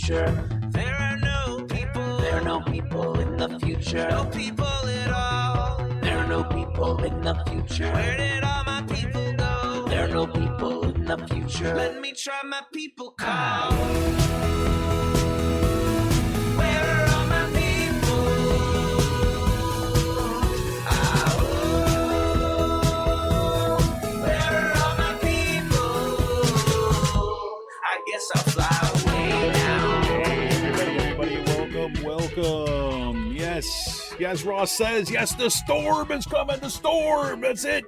future. There are no people in the future. No people at all. There are no people in the future. Where did all my people go? There are no people in the future. Let me try my people call. Where are all my people? Where are all my people? I guess I'll fly away now. Everybody, welcome. Yes, Ross says, yes, the storm is coming. The storm, that's it.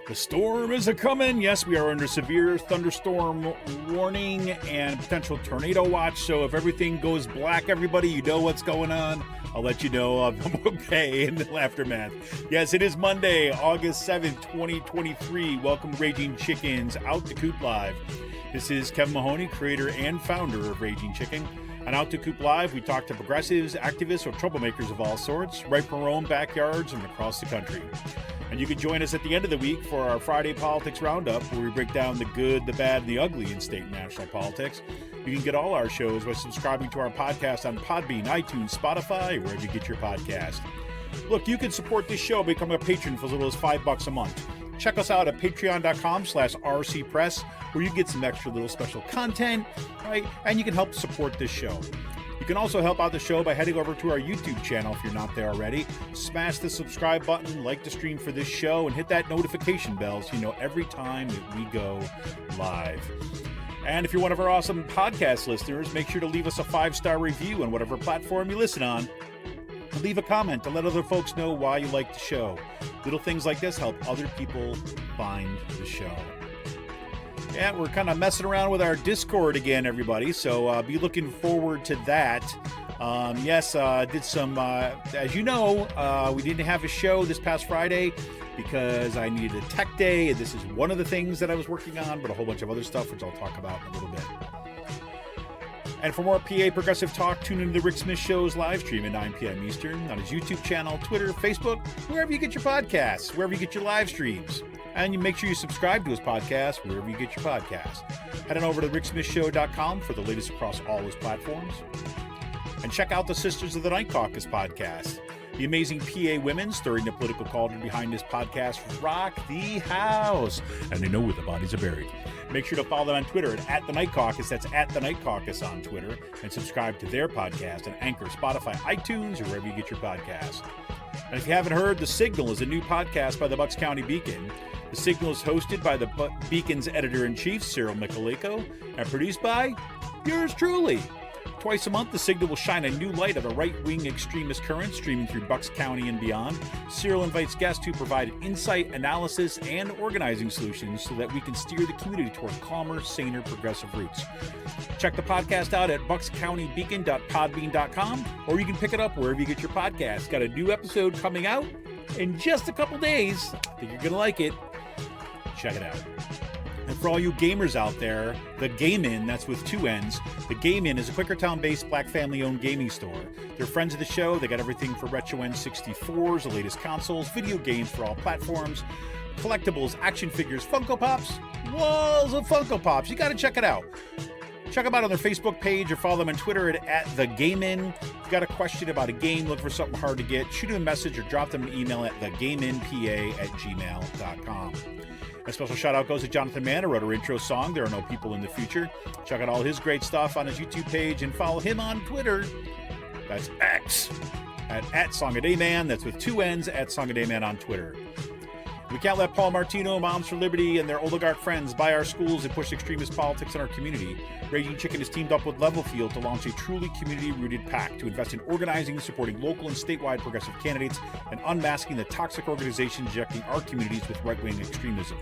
The storm is a-coming. Yes, we are under severe thunderstorm warning and potential tornado watch. So if everything goes black, everybody, you know what's going on. I'll let you know I'm okay in the aftermath. Yes, it is Monday, August 7th, 2023. Welcome to Raging Chicken's Out to Coop Live. This is Kevin Mahoney, creator and founder of Raging Chicken. On Out to Coop Live, we talk to progressives, activists, or troublemakers of all sorts, right from our own backyards and across the country. And you can join us at the end of the week for our Friday Politics Roundup, where we break down the good, the bad, and the ugly in state and national politics. You can get all our shows by subscribing to our podcast on Podbean, iTunes, Spotify, or wherever you get your podcast. Look, you can support this show by becoming a patron for as little as $5 a month. Check us out at patreon.com/rcpress, where you get some extra little special content, right? And you can help support this show. You can also help out the show by heading over to our YouTube channel if you're not there already. Smash the subscribe button, like the stream for this show, and hit that notification bell so you know every time that we go live. And if you're one of our awesome podcast listeners, make sure to leave us a 5-star review on whatever platform you listen on. Leave a comment to let other folks know why you like the show. Little things like this help other people find the show. Yeah, we're kind of messing around with our Discord again, everybody, so be looking forward to that. Did some, as you know, we didn't have a show this past Friday because I needed a tech day, and this is one of the things that I was working on, but a whole bunch of other stuff, which I'll talk about in a little bit. And for more PA Progressive Talk, tune into the Rick Smith Show's live stream at 9 p.m. Eastern on his YouTube channel, Twitter, Facebook, wherever you get your podcasts, wherever you get your live streams. And you make sure you subscribe to his podcast wherever you get your podcasts. Head on over to ricksmithshow.com for the latest across all his platforms. And check out the Sisters of the Night Caucus podcast. The amazing PA women stirring the political cauldron behind this podcast rock the house. And they know where the bodies are buried. Make sure to follow them on Twitter at The Night Caucus. That's at The Night Caucus on Twitter. And subscribe to their podcast on Anchor, Spotify, iTunes, or wherever you get your podcasts. And if you haven't heard, The Signal is a new podcast by the Bucks County Beacon. The Signal is hosted by the Beacon's editor-in-chief, Cyril Mikaleko, and produced by yours truly. Twice a month, The Signal will shine a new light on the right-wing extremist current streaming through Bucks County and beyond. Cyril invites guests to provide insight, analysis, and organizing solutions so that we can steer the community toward calmer, saner, progressive roots. Check the podcast out at buckscountybeacon.podbean.com, or you can pick it up wherever you get your podcasts. Got a new episode coming out in just a couple days. I think you're going to like it. Check it out. And for all you gamers out there, the Game Inn, that's with 2 N's, the Game Inn is a Quakertown-based black family-owned gaming store. They're friends of the show. They got everything for retro N64s, the latest consoles, video games for all platforms, collectibles, action figures, Funko Pops, walls of Funko Pops. You got to check it out. Check them out on their Facebook page or follow them on Twitter at The Game Inn. If you got a question about a game, look for something hard to get, shoot them a message or drop them an email at thegameinpa@gmail.com. A special shout out goes to Jonathan Mann, who wrote our intro song, There Are No People in the Future. Check out all his great stuff on his YouTube page and follow him on Twitter. That's X at Song a Day Man. That's with 2 N's at Song a Day Man on Twitter. We can't let Paul Martino, Moms for Liberty, and their oligarch friends buy our schools and push extremist politics in our community. Raging Chicken has teamed up with Level Field to launch a truly community-rooted PAC to invest in organizing, supporting local and statewide progressive candidates, and unmasking the toxic organizations injecting our communities with right-wing extremism.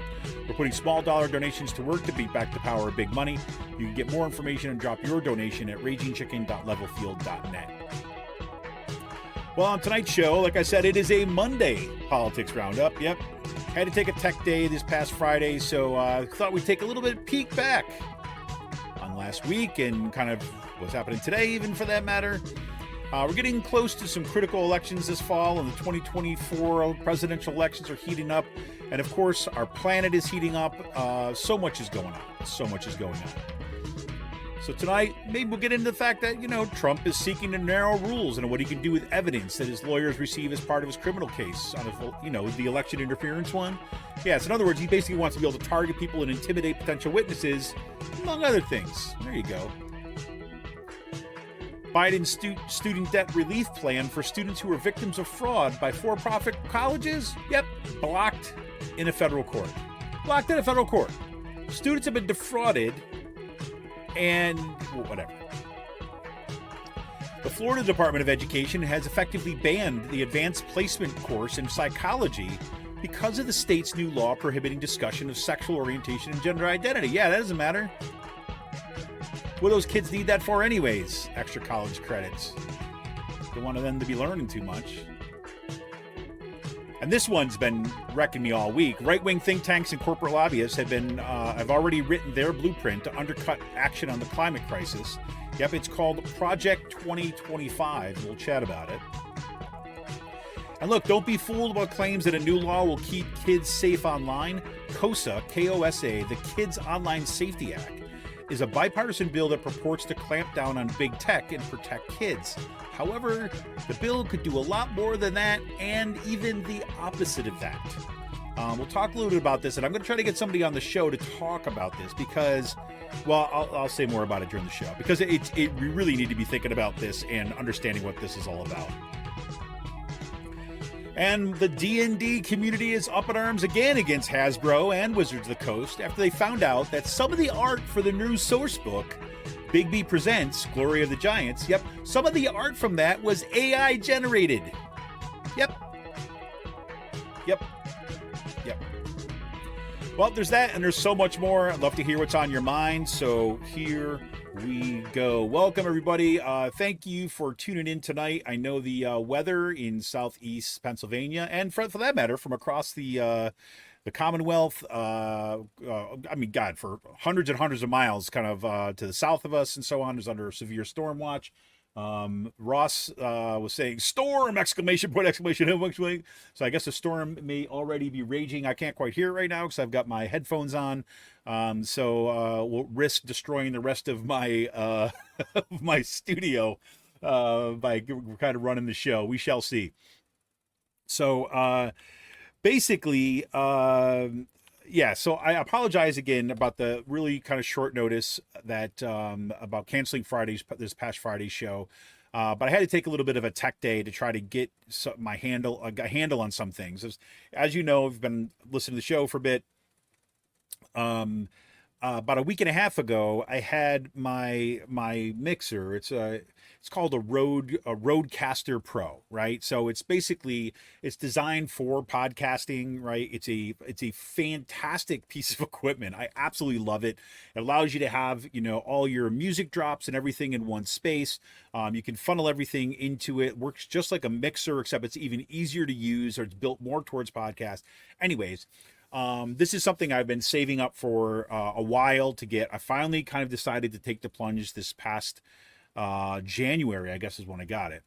We're putting small dollar donations to work to beat back the power of big money. You can get more information and drop your donation at ragingchicken.levelfield.net. Well, on tonight's show, like I said, it is a Monday Politics Roundup. Yep. Had to take a tech day this past Friday, so thought we'd take a little bit peek back on last week and kind of what's happening today, even for that matter. We're getting close to some critical elections this fall, and the 2024 presidential elections are heating up. And of course, our planet is heating up. So much is going on. So tonight, maybe we'll get into the fact that, Trump is seeking to narrow rules and what he can do with evidence that his lawyers receive as part of his criminal case on his, the election interference one. Yeah, so in other words, he basically wants to be able to target people and intimidate potential witnesses, among other things. There you go. Biden's student debt relief plan for students who are victims of fraud by for-profit colleges? Yep, blocked in a federal court. Blocked in a federal court. Students have been defrauded and whatever. The Florida Department of Education has effectively banned the advanced placement course in psychology because of the state's new law prohibiting discussion of sexual orientation and gender identity. Yeah, that doesn't matter. What do those kids need that for anyways? Extra college credits. Don't want them to be learning too much. And this one's been wrecking me all week. Right-wing think tanks and corporate lobbyists have already written their blueprint to undercut action on the climate crisis. Yep, it's called Project 2025. We'll chat about it. And look, don't be fooled about claims that a new law will keep kids safe online. KOSA, K-O-S-A, the Kids Online Safety Act, is a bipartisan bill that purports to clamp down on big tech and protect kids. However, the bill could do a lot more than that, and even the opposite of that. We'll talk a little bit about this, and I'm going to try to get somebody on the show to talk about this because, well, I'll say more about it during the show, because we really need to be thinking about this and understanding what this is all about. And the D&D community is up in arms again against Hasbro and Wizards of the Coast after they found out that some of the art for the new source book, Big B Presents Glory of the Giants, yep, some of the art from that was AI generated. Yep. Well, there's that, and there's so much more. I'd love to hear what's on your mind, so here we go. Welcome, everybody. Thank you for tuning in tonight. I know the weather in southeast Pennsylvania, and for that matter, from across the Commonwealth, for hundreds and hundreds of miles, kind of to the south of us and so on, is under severe storm watch. Ross was saying storm! Exclamation point! So I guess the storm may already be raging. I can't quite hear it right now because I've got my headphones on. So we'll risk destroying the rest of my my studio by kind of running the show. We shall see. So basically, so I apologize again about the really kind of short notice that about canceling this past Friday's show. But I had to take a little bit of a tech day to try to get a handle on some things. As you know, I've been listening to the show for a bit. About a week and a half ago, I had my mixer. It's called a Rodecaster Pro, right? So it's designed for podcasting, right? It's a fantastic piece of equipment. I absolutely love it. It allows you to have, all your music drops and everything in one space. You can funnel everything into it. Works just like a mixer, except it's even easier to use, or it's built more towards podcast. Anyways, this is something I've been saving up for a while to get. I finally kind of decided to take the plunge this past January, I guess is when I got it.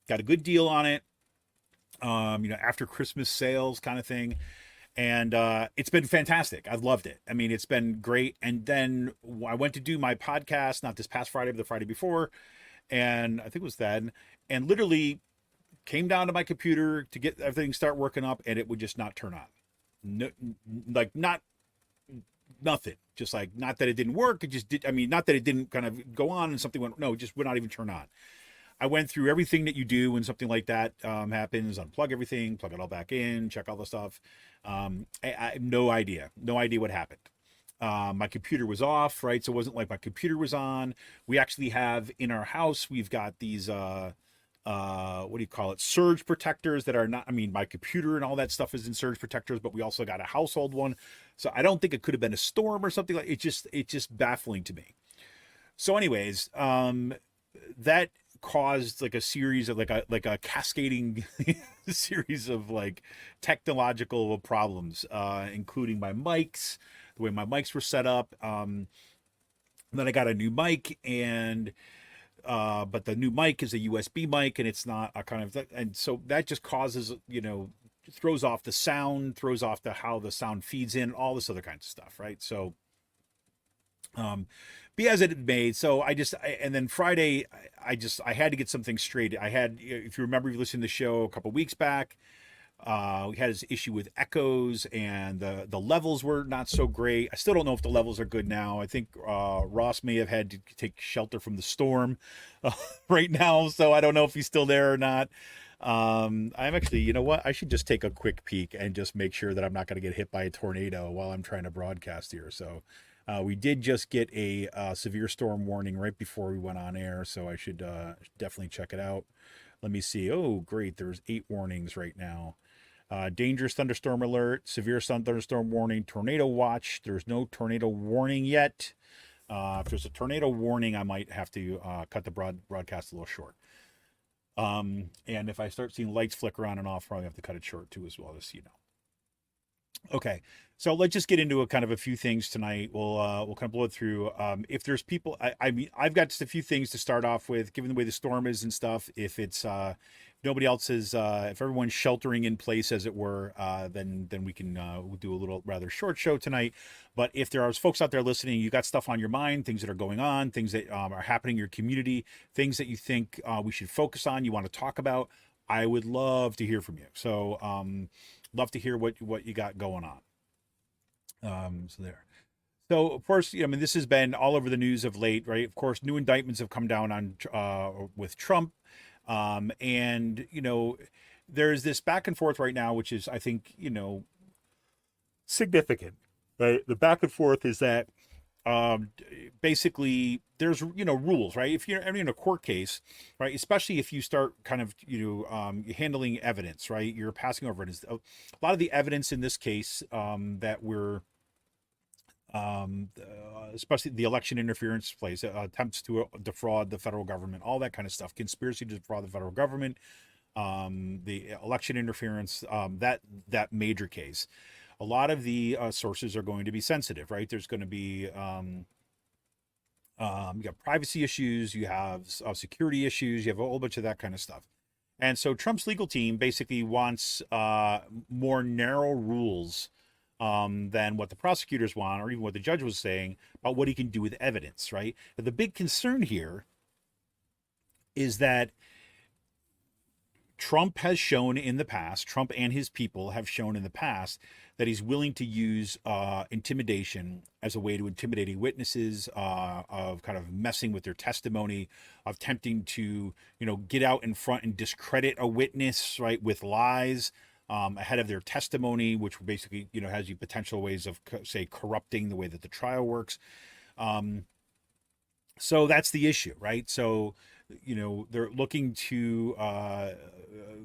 Got a good deal on it, after Christmas sales kind of thing. And it's been fantastic. I've loved it. I mean, it's been great. And then I went to do my podcast, not this past Friday, but the Friday before. And I think it was then. And literally came down to my computer to get everything start working up, and it would just not turn on. No, nothing. Just like, not that it didn't work. It just did. I mean, not that it didn't kind of go on and something went, no, it just would not even turn on. I went through everything that you do when something like that happens, unplug everything, plug it all back in, check all the stuff. I have no idea what happened. My computer was off, right? So it wasn't like my computer was on. We actually have in our house, we've got these, surge protectors that are not, my computer and all that stuff is in surge protectors, but we also got a household one. So I don't think it could have been a storm or something like it. It's just baffling to me. So anyways, that caused like a series of like a cascading series of like technological problems, including my mics, the way my mics were set up. Then I got a new mic, and but the new mic is a USB mic, and it's not a kind of, and so that just causes, throws off the sound, throws off how the sound feeds in, all this other kinds of stuff, right? So be as it may. So and then Friday, I had to get something straight. I had, if you remember, if you listened to the show a couple weeks back, we had this issue with echoes, and the levels were not so great. I still don't know if the levels are good now. I think Ross may have had to take shelter from the storm right now, so I don't know if he's still there or not. I'm actually, you know what? I should just take a quick peek and just make sure that I'm not going to get hit by a tornado while I'm trying to broadcast here. So we did just get a severe storm warning right before we went on air, so I should definitely check it out. Let me see. Oh, great. There's 8 warnings right now. Dangerous thunderstorm alert, severe thunderstorm warning, tornado watch. There's no tornado warning yet. If there's a tornado warning, I might have to cut the broadcast a little short. And if I start seeing lights flicker on and off, probably have to cut it short too as well, just so you know. Okay, so let's just get into a kind of a few things tonight. We'll kind of blow it through. If there's people, I mean, I've got just a few things to start off with, given the way the storm is and stuff. If it's nobody else is, if everyone's sheltering in place, as it were, then we can we'll do a little rather short show tonight. But if there are folks out there listening, you got stuff on your mind, things that are going on, things that are happening in your community, things that you think we should focus on, you want to talk about, I would love to hear from you. So love to hear what you got going on. So there. So of course, I mean, this has been all over the news of late, right? Of course, new indictments have come down on with Trump, and there's this back and forth right now, which is, I think, significant. Right, the back and forth is that basically there's rules, right? If you're in a court case, right, especially if you start kind of handling evidence, right, you're passing over it. A lot of the evidence in this case that we're especially the election interference plays, attempts to defraud the federal government, all that kind of stuff, conspiracy to defraud the federal government, the election interference, that major case. A lot of the sources are going to be sensitive, right? There's going to be you got privacy issues, you have security issues, you have a whole bunch of that kind of stuff. And so Trump's legal team basically wants more narrow rules than what the prosecutors want, or even what the judge was saying about what he can do with evidence, right? But the big concern here is that Trump has shown in the past, Trump and his people have shown in the past, that he's willing to use intimidation as a way to intimidating witnesses, of kind of messing with their testimony, of attempting to, get out in front and discredit a witness, right, with lies ahead of their testimony, which basically, has you potential ways of, say, corrupting the way that the trial works. So that's the issue, right? So, they're looking to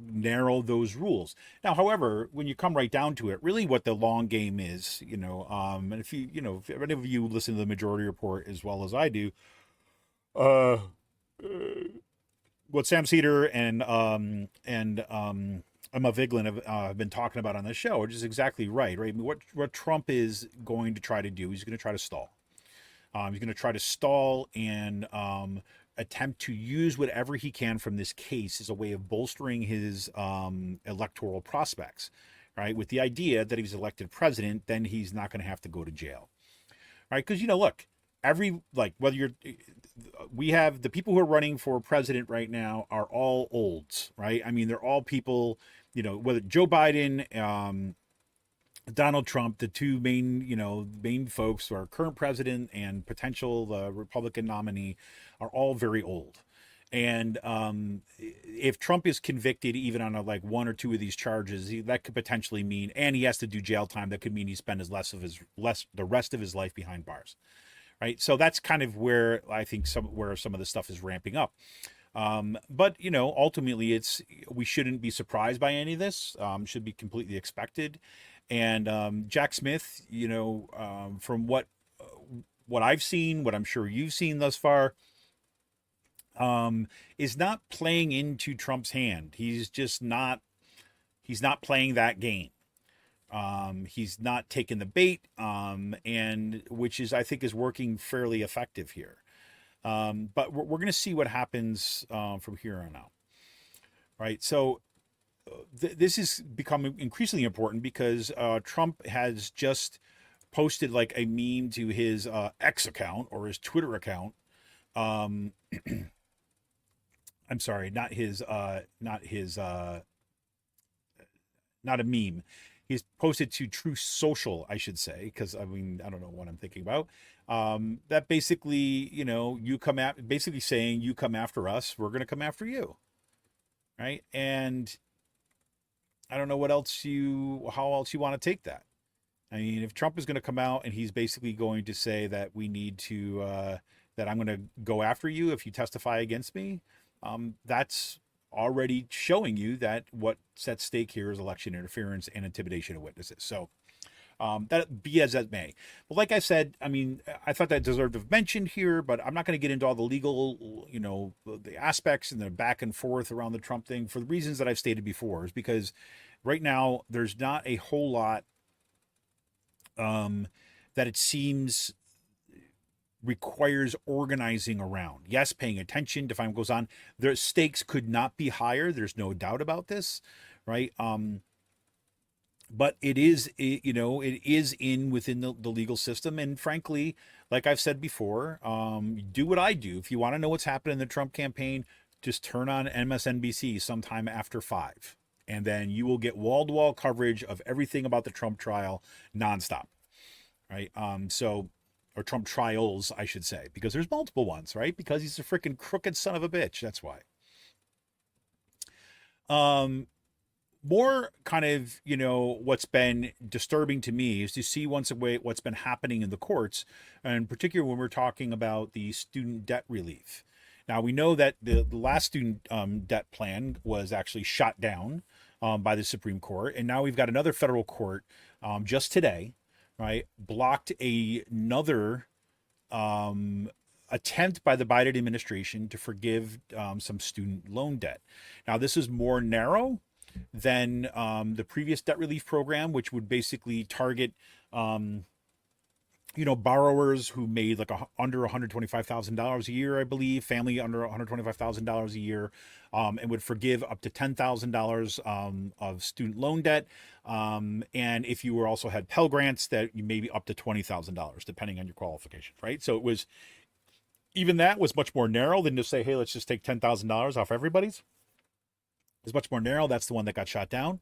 narrow those rules. Now, however, when you come right down to it, really what the long game is, and if if any of you listen to the Majority Report as well as I do, what Sam Cedar and Emma Vigeland have been talking about on the show, which is exactly right? I mean, what Trump is going to try to do, he's going to try to stall. He's going to try to stall and attempt to use whatever he can from this case as a way of bolstering his electoral prospects, right? With the idea that if he's elected president, then he's not going to have to go to jail, right? Because, look, we have the people who are running for president right now are all olds, right? I mean, they're all people, whether Joe Biden, Donald Trump, the two main folks who are current president and potential Republican nominee, are all very old. And if Trump is convicted even on one or two of these charges, that could potentially mean, and he has to do jail time, that could mean he spends the rest of his life behind bars, right? So that's kind of where I think some of the stuff is ramping up. But ultimately, we shouldn't be surprised by any of this. Should be completely expected. And Jack Smith, from what I've seen, what I'm sure you've seen thus far, is not playing into Trump's hand. He's just not. He's not playing that game. He's not taking the bait, and which is, I think, is working fairly effective here. But we're going to see what happens from here on out. Right. So this is becoming increasingly important because Trump has just posted like a meme to his X account or his Twitter account. Um, I'm sorry, not a meme. He's posted to True Social, I should say, because I mean I don't know what I'm thinking about. That basically, you come at basically saying you come after us, we're gonna come after you, right? And I don't know how else you want to take that. I mean, if Trump is going to come out and he's basically going to say that we need to, that I'm going to go after you if you testify against me, that's already showing you that what's at stake here is election interference and intimidation of witnesses. So that be as that may. But like I said, I mean, I thought that deserved to be mentioned here, but I'm not going to get into all the legal, the aspects and the back and forth around the Trump thing for the reasons that I've stated before, is because right now there's not a whole lot that it seems requires organizing around. Yes, paying attention, define what goes on. Their stakes could not be higher. There's no doubt about this, right? But it is, it is within the legal system. And frankly, like I've said before, do what I do. If you want to know what's happening in the Trump campaign, just turn on MSNBC sometime after 5. And then you will get wall-to-wall coverage of everything about the Trump trial nonstop, right? Or Trump trials, I should say, because there's multiple ones, right? Because he's a freaking crooked son of a bitch. That's why. More kind of, what's been disturbing to me is to see once away what's been happening in the courts, and particularly when we're talking about the student debt relief. Now, we know that the last student debt plan was actually shot down by the Supreme Court. And now we've got another federal court just today, right, blocked another attempt by the Biden administration to forgive some student loan debt. Now, this is more narrow than the previous debt relief program, which would basically target borrowers who made like under $125,000 a year, I believe, family under $125,000 a year, and would forgive up to $10,000 of student loan debt. And if you also had Pell Grants, that you maybe up to $20,000, depending on your qualifications, right? So that was much more narrow than to say, hey, let's just take $10,000 off everybody's. It's much more narrow. That's the one that got shot down.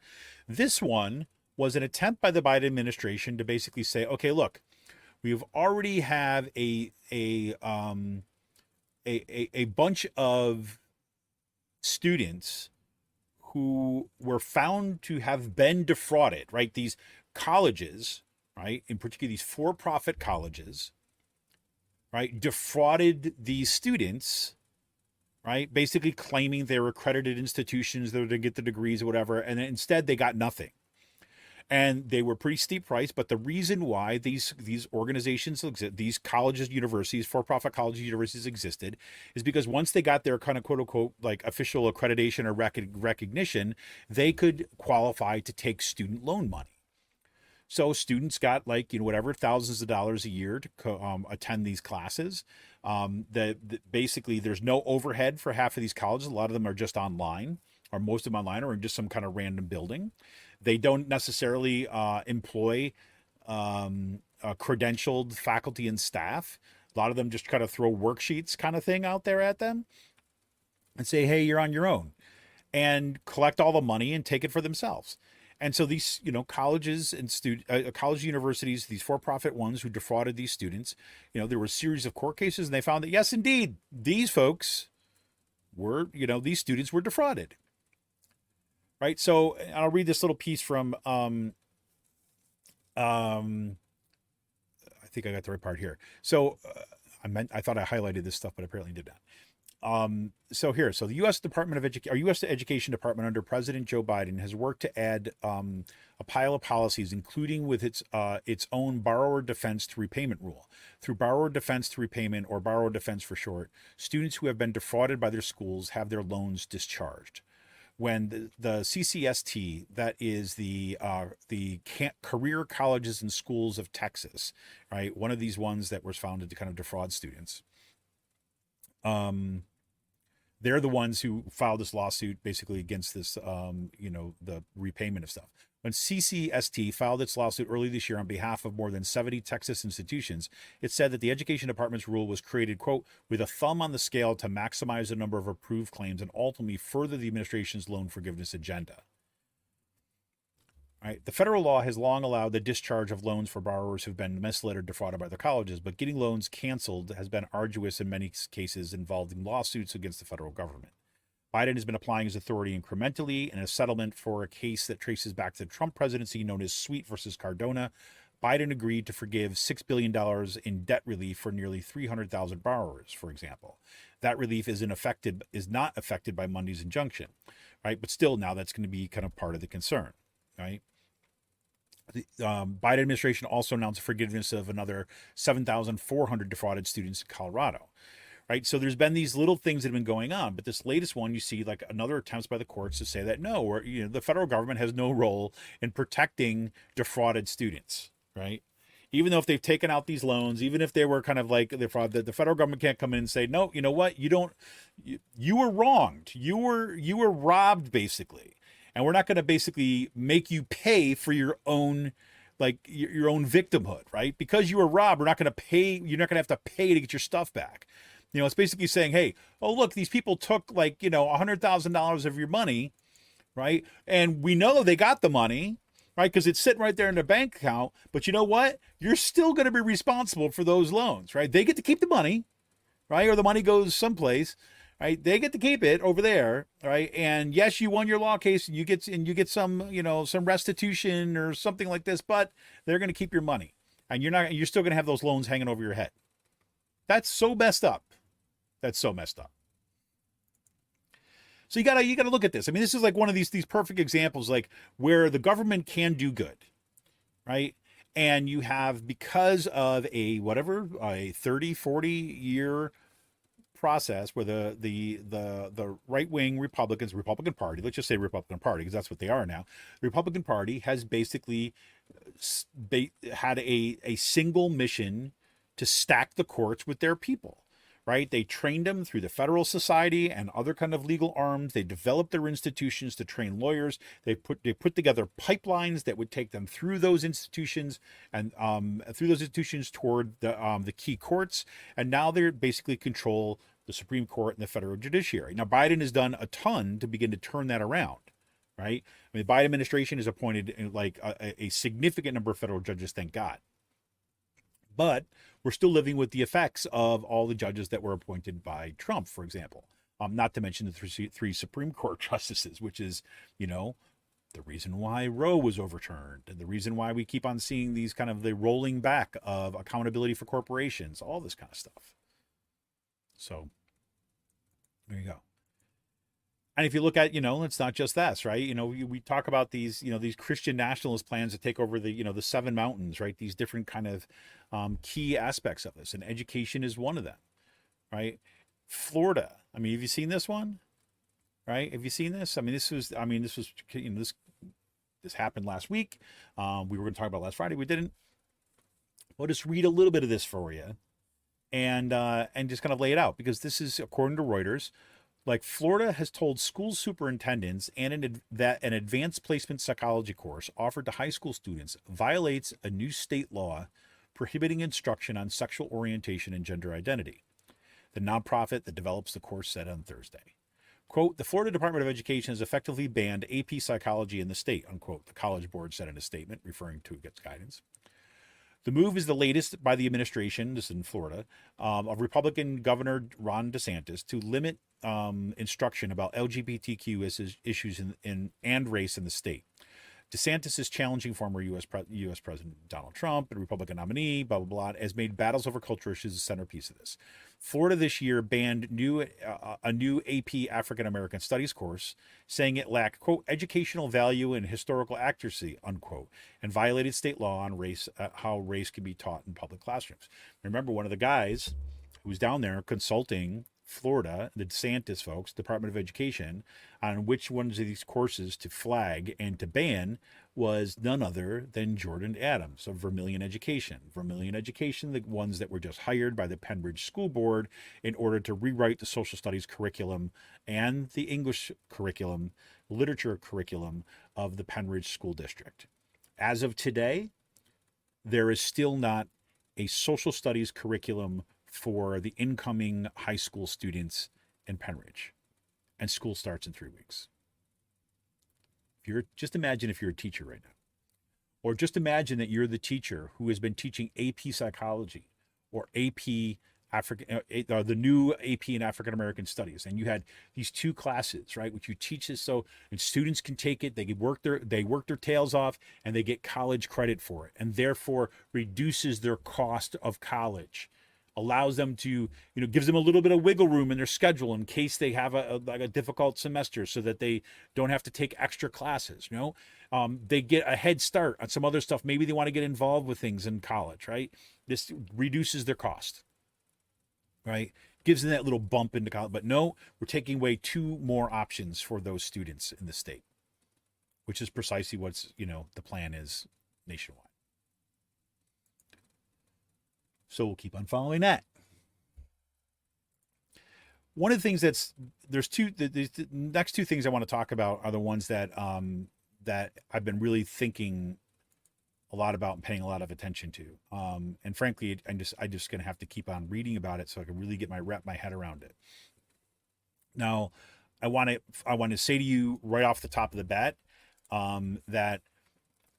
This one was an attempt by the Biden administration to basically say, okay, look, we've already have a bunch of students who were found to have been defrauded, right? These colleges, right, in particular these for-profit colleges, right, defrauded these students, right, basically claiming they were accredited institutions, they were to get the degrees or whatever, and instead they got nothing. And they were pretty steep price, but the reason why these organizations exist, these colleges, universities, for-profit colleges, universities existed, is because once they got their kind of quote unquote like official accreditation or recognition, they could qualify to take student loan money. So students got whatever thousands of dollars a year to attend these classes. Basically there's no overhead for half of these colleges. A lot of them are just online, or most of them online, or in just some kind of random building. They don't necessarily employ credentialed faculty and staff. A lot of them just kind of throw worksheets kind of thing out there at them and say, hey, you're on your own, and collect all the money and take it for themselves. And so these, colleges and college universities, these for-profit ones who defrauded these students, there were a series of court cases, and they found that, yes, indeed, these folks were, these students were defrauded. Right. So I'll read this little piece from, I think I got the right part here. So I thought I highlighted this stuff, but apparently did not. So the U.S. U.S. Education Department under President Joe Biden has worked to add a pile of policies, including with its own borrower defense to repayment rule. Through borrower defense to repayment, or borrower defense for short, students who have been defrauded by their schools have their loans discharged. When the CCST, that is the Career Colleges and Schools of Texas, right, one of these ones that was founded to kind of defraud students, They're the ones who filed this lawsuit basically against this, the repayment of stuff. When CCST filed its lawsuit early this year on behalf of more than 70 Texas institutions, it said that the Education Department's rule was created, quote, with a thumb on the scale to maximize the number of approved claims and ultimately further the administration's loan forgiveness agenda. Right. The federal law has long allowed the discharge of loans for borrowers who've been misled or defrauded by their colleges, but getting loans canceled has been arduous in many cases involving lawsuits against the federal government. Biden has been applying his authority incrementally. In a settlement for a case that traces back to the Trump presidency known as Sweet versus Cardona, Biden agreed to forgive $6 billion in debt relief for nearly 300,000 borrowers, for example. That relief is not affected by Monday's injunction, right? But still, now that's going to be kind of part of the concern, right? The Biden administration also announced forgiveness of another 7,400 defrauded students in Colorado. Right. So there's been these little things that have been going on. But this latest one, you see like another attempts by the courts to say that no, or the federal government has no role in protecting defrauded students. Right. Even though if they've taken out these loans, even if they were kind of like the fraud, the federal government can't come in and say, no, you know what? You were wronged. You were robbed, basically. And we're not going to basically make you pay for your own your own victimhood. Right. Because you were robbed, we're not going to pay. You're not going to have to pay to get your stuff back. It's basically saying, hey, oh, look, these people took $100,000 of your money, right? And we know they got the money, right? Because it's sitting right there in their bank account. But you know what? You're still going to be responsible for those loans, right? They get to keep the money, right? Or the money goes someplace, right? They get to keep it over there, right? And yes, you won your law case and you get some, some restitution or something like this, but they're going to keep your money. And you're still going to have those loans hanging over your head. That's so messed up. That's so messed up. So you gotta look at this. I mean, this is like one of these perfect examples, like where the government can do good, right? And you have, because of a 30, 40 year process where the right wing Republican Party, let's just say Republican Party because that's what they are now. The Republican Party has basically had a single mission to stack the courts with their people. Right? They trained them through the Federal Society and other kind of legal arms. They developed their institutions to train lawyers. They put together pipelines that would take them through those institutions and toward the key courts. And now they basically control the Supreme Court and the federal judiciary. Now, Biden has done a ton to begin to turn that around. Right? I mean, the Biden administration has appointed a significant number of federal judges, thank God. But we're still living with the effects of all the judges that were appointed by Trump, for example. Not to mention the three Supreme Court justices, which is, the reason why Roe was overturned and the reason why we keep on seeing these kind of the rolling back of accountability for corporations, all this kind of stuff. So there you go. And if you look at, it's not just this, right? We talk about these Christian nationalist plans to take over the seven mountains, right? These different kind of key aspects of this, and education is one of them, right? Florida. I mean, have you seen this one? Right? Have you seen this? I mean, this happened last week. We were going to talk about last Friday. We didn't. We'll just read a little bit of this for you, and just kind of lay it out, because this is according to Reuters. Like, Florida has told school superintendents that an advanced placement psychology course offered to high school students violates a new state law prohibiting instruction on sexual orientation and gender identity. The nonprofit that develops the course said on Thursday. Quote, the Florida Department of Education has effectively banned AP psychology in the state, unquote, the College Board said in a statement referring to its guidance. The move is the latest by the administration, this is in Florida, of Republican Governor Ron DeSantis to limit instruction about LGBTQ issues and race in the state. DeSantis is challenging former U.S. President Donald Trump and Republican nominee, blah, blah, blah, has made battles over culture issues the centerpiece of this. Florida this year banned a new AP African-American Studies course, saying it lacked, quote, educational value and historical accuracy, unquote, and violated state law on race, how race can be taught in public classrooms. Remember, one of the guys who was down there consulting Florida, the DeSantis folks, Department of Education, on which ones of these courses to flag and to ban was none other than Jordan Adams of Vermilion Education. Vermilion Education, the ones that were just hired by the Pembridge School Board in order to rewrite the social studies curriculum and the English curriculum, literature curriculum of the Pembridge School District. As of today, there is still not a social studies curriculum for the incoming high school students in Pembridge, and school starts in 3 weeks. Just imagine if you're a teacher right now, or just imagine that you're the teacher who has been teaching AP psychology or AP the new AP in African American Studies, and you had these 2 classes, right, which you teach this and students can take it, they work their tails off, and they get college credit for it, and therefore reduces their cost of college, allows them to, gives them a little bit of wiggle room in their schedule in case they have a difficult semester, so that they don't have to take extra classes. They get a head start on some other stuff. Maybe they want to get involved with things in college, right? This reduces their cost, right? Gives them that little bump into college. But no, we're taking away 2 more options for those students in the state, which is precisely what's, the plan is nationwide. So we'll keep on following that. One of the things the next 2 things I want to talk about are the ones that that I've been really thinking a lot about and paying a lot of attention to. And frankly, I'm just going to have to keep on reading about it so I can really get my head around it. Now, I want to say to you right off the top of the bat that,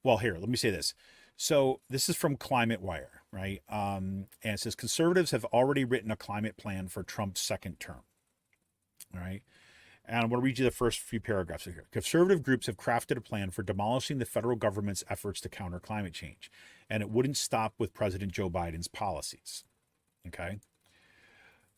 well, here, let me say this. So this is from Climate Wire, right? And it says conservatives have already written a climate plan for Trump's second term. All right. And I want to read you the first few paragraphs here. Conservative groups have crafted a plan for demolishing the federal government's efforts to counter climate change. And it wouldn't stop with President Joe Biden's policies. Okay.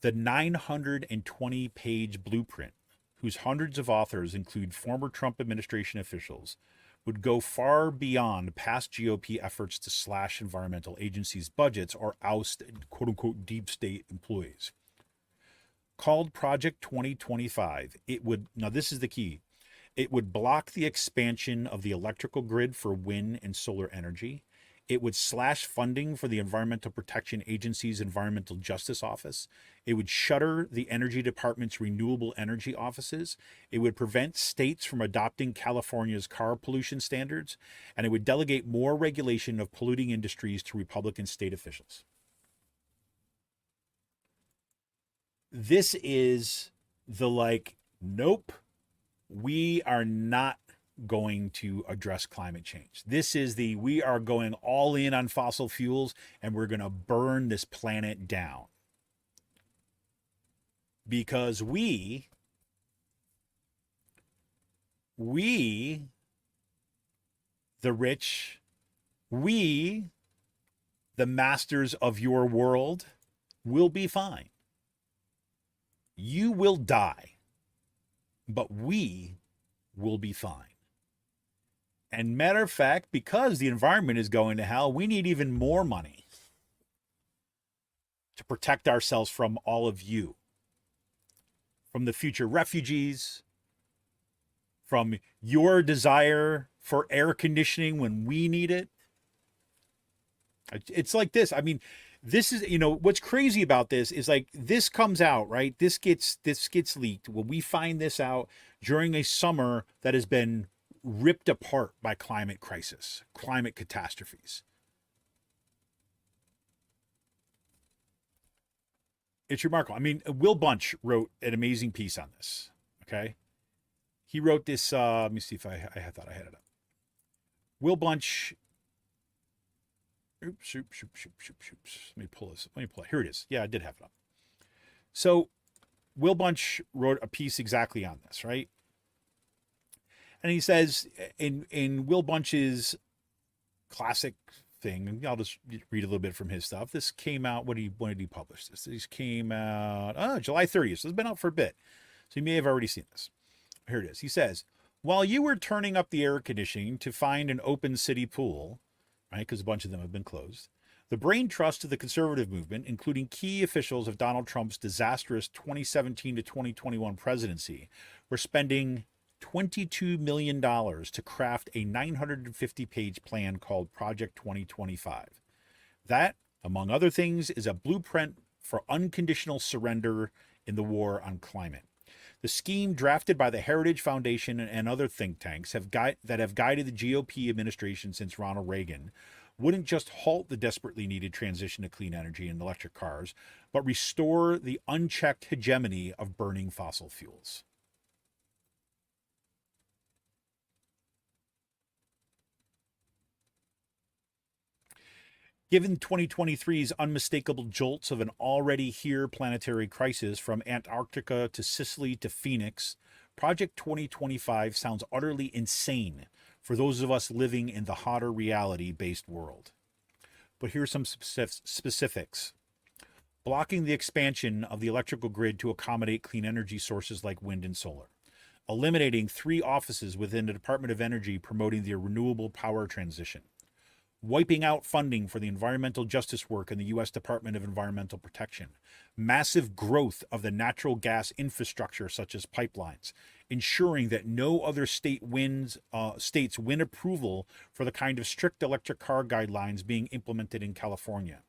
The 920-page blueprint, whose hundreds of authors include former Trump administration officials, would go far beyond past GOP efforts to slash environmental agencies' budgets or oust quote-unquote deep state employees. Called Project 2025, now this is the key, it would block the expansion of the electrical grid for wind and solar energy. It would slash funding for the Environmental Protection Agency's Environmental Justice Office. It would shutter the Energy Department's renewable energy offices. It would prevent states from adopting California's car pollution standards. And it would delegate more regulation of polluting industries to Republican state officials. This is the nope, we are not going to address climate change. This is we are going all in on fossil fuels, and we're going to burn this planet down. Because we, the rich, we, the masters of your world, will be fine. You will die, but we will be fine. And matter of fact, because the environment is going to hell, we need even more money to protect ourselves from all of you, from the future refugees, from your desire for air conditioning when we need it. It's like this. I mean, this is, what's crazy about this is this comes out, right? This gets leaked. When we find this out during a summer that has been ripped apart by climate crisis, climate catastrophes. It's remarkable. I mean, Will Bunch wrote an amazing piece on this. Okay. He wrote this, let me see if I thought I had it up. Will Bunch, oops. Let me pull it. Here it is. Yeah, I did have it up. So Will Bunch wrote a piece exactly on this, right? And he says in Will Bunch's classic thing, and I'll just read a little bit from his stuff. This came out, when did he publish this? This came out, July 30th. So it's been out for a bit. So you may have already seen this. Here it is. He says, while you were turning up the air conditioning to find an open city pool, right, because a bunch of them have been closed, the brain trust of the conservative movement, including key officials of Donald Trump's disastrous 2017 to 2021 presidency, were spending $22 million to craft a 950-page plan called Project 2025. That, among other things, is a blueprint for unconditional surrender in the war on climate. The scheme, drafted by the Heritage Foundation and other think tanks that have guided the GOP administration since Ronald Reagan, wouldn't just halt the desperately needed transition to clean energy and electric cars, but restore the unchecked hegemony of burning fossil fuels. Given 2023's unmistakable jolts of an already here planetary crisis from Antarctica to Sicily to Phoenix, Project 2025 sounds utterly insane for those of us living in the hotter reality-based world. But here's some specifics. Blocking the expansion of the electrical grid to accommodate clean energy sources like wind and solar. Eliminating 3 offices within the Department of Energy promoting the renewable power transition. Wiping out funding for the environmental justice work in the U.S. Department of Environmental Protection, massive growth of the natural gas infrastructure such as pipelines, ensuring that no other states win approval for the kind of strict electric car guidelines being implemented in California.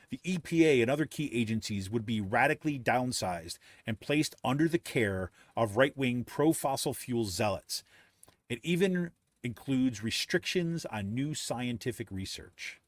The EPA and other key agencies would be radically downsized and placed under the care of right-wing pro-fossil fuel zealots. It even includes restrictions on new scientific research.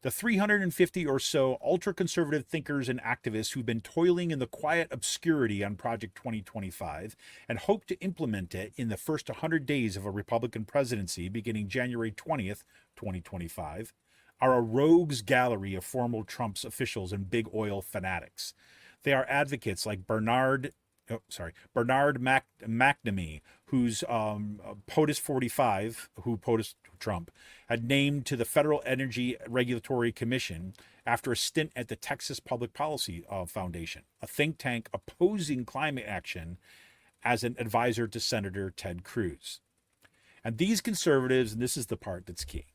The 350 or so ultra-conservative thinkers and activists who've been toiling in the quiet obscurity on Project 2025 and hope to implement it in the first 100 days of a Republican presidency beginning January 20th, 2025, are a rogues gallery of former Trump's officials and big oil fanatics. They are advocates like Bernard McNamee, whose POTUS 45, who POTUS Trump, had named to the Federal Energy Regulatory Commission after a stint at the Texas Public Policy Foundation, a think tank opposing climate action, as an advisor to Senator Ted Cruz. And these conservatives, and this is the part that's key,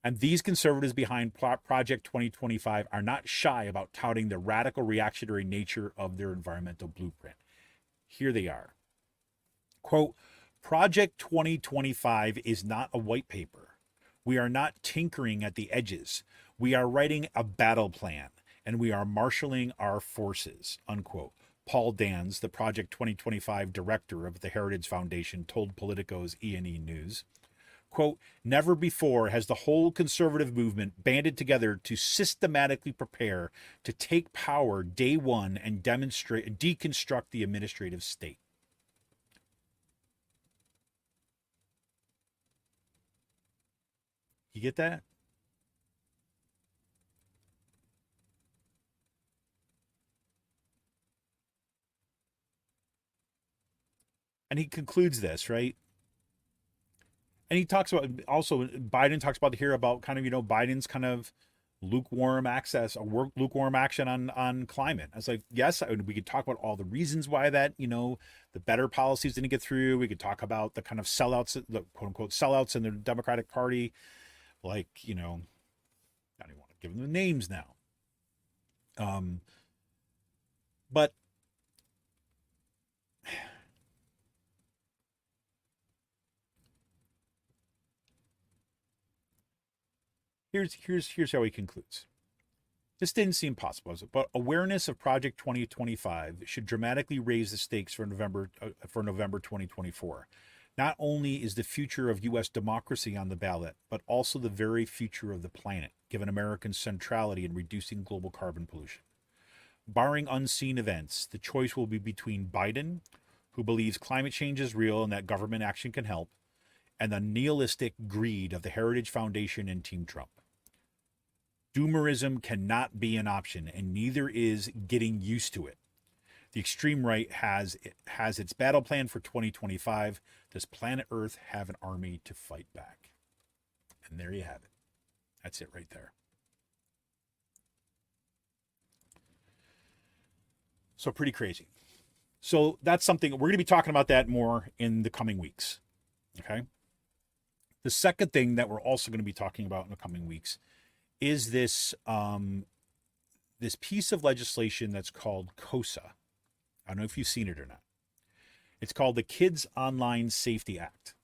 and these conservatives behind Project 2025 are not shy about touting the radical reactionary nature of their environmental blueprint. Here they are. Quote, Project 2025 is not a white paper. We are not tinkering at the edges. We are writing a battle plan, and we are marshaling our forces, unquote. Paul Dans, the Project 2025 director of the Heritage Foundation, told Politico's E&E News. Quote, never before has the whole conservative movement banded together to systematically prepare to take power day one and deconstruct the administrative state. You get that? And he concludes this, right? And he talks about also Biden talks about here about kind of, Biden's kind of lukewarm action on climate. I was like, yes, we could talk about all the reasons why that, the better policies didn't get through. We could talk about the kind of sellouts, the quote unquote sellouts in the Democratic Party. Like, I don't even want to give them the names now. But here's how he concludes. This didn't seem possible, but awareness of Project 2025 should dramatically raise the stakes for November 2024. Not only is the future of U.S. democracy on the ballot, but also the very future of the planet, given American centrality in reducing global carbon pollution. Barring unseen events, the choice will be between Biden, who believes climate change is real and that government action can help, and the nihilistic greed of the Heritage Foundation and Team Trump. Doomerism cannot be an option, and neither is getting used to it. The extreme right has its battle plan for 2025. Does planet Earth have an army to fight back? And there you have it. That's it right there. So pretty crazy. So that's something, we're going to be talking about that more in the coming weeks. Okay. The second thing that we're also going to be talking about in the coming weeks is this this piece of legislation that's called COSA. I don't know if you've seen it or not. It's called the Kids Online Safety Act.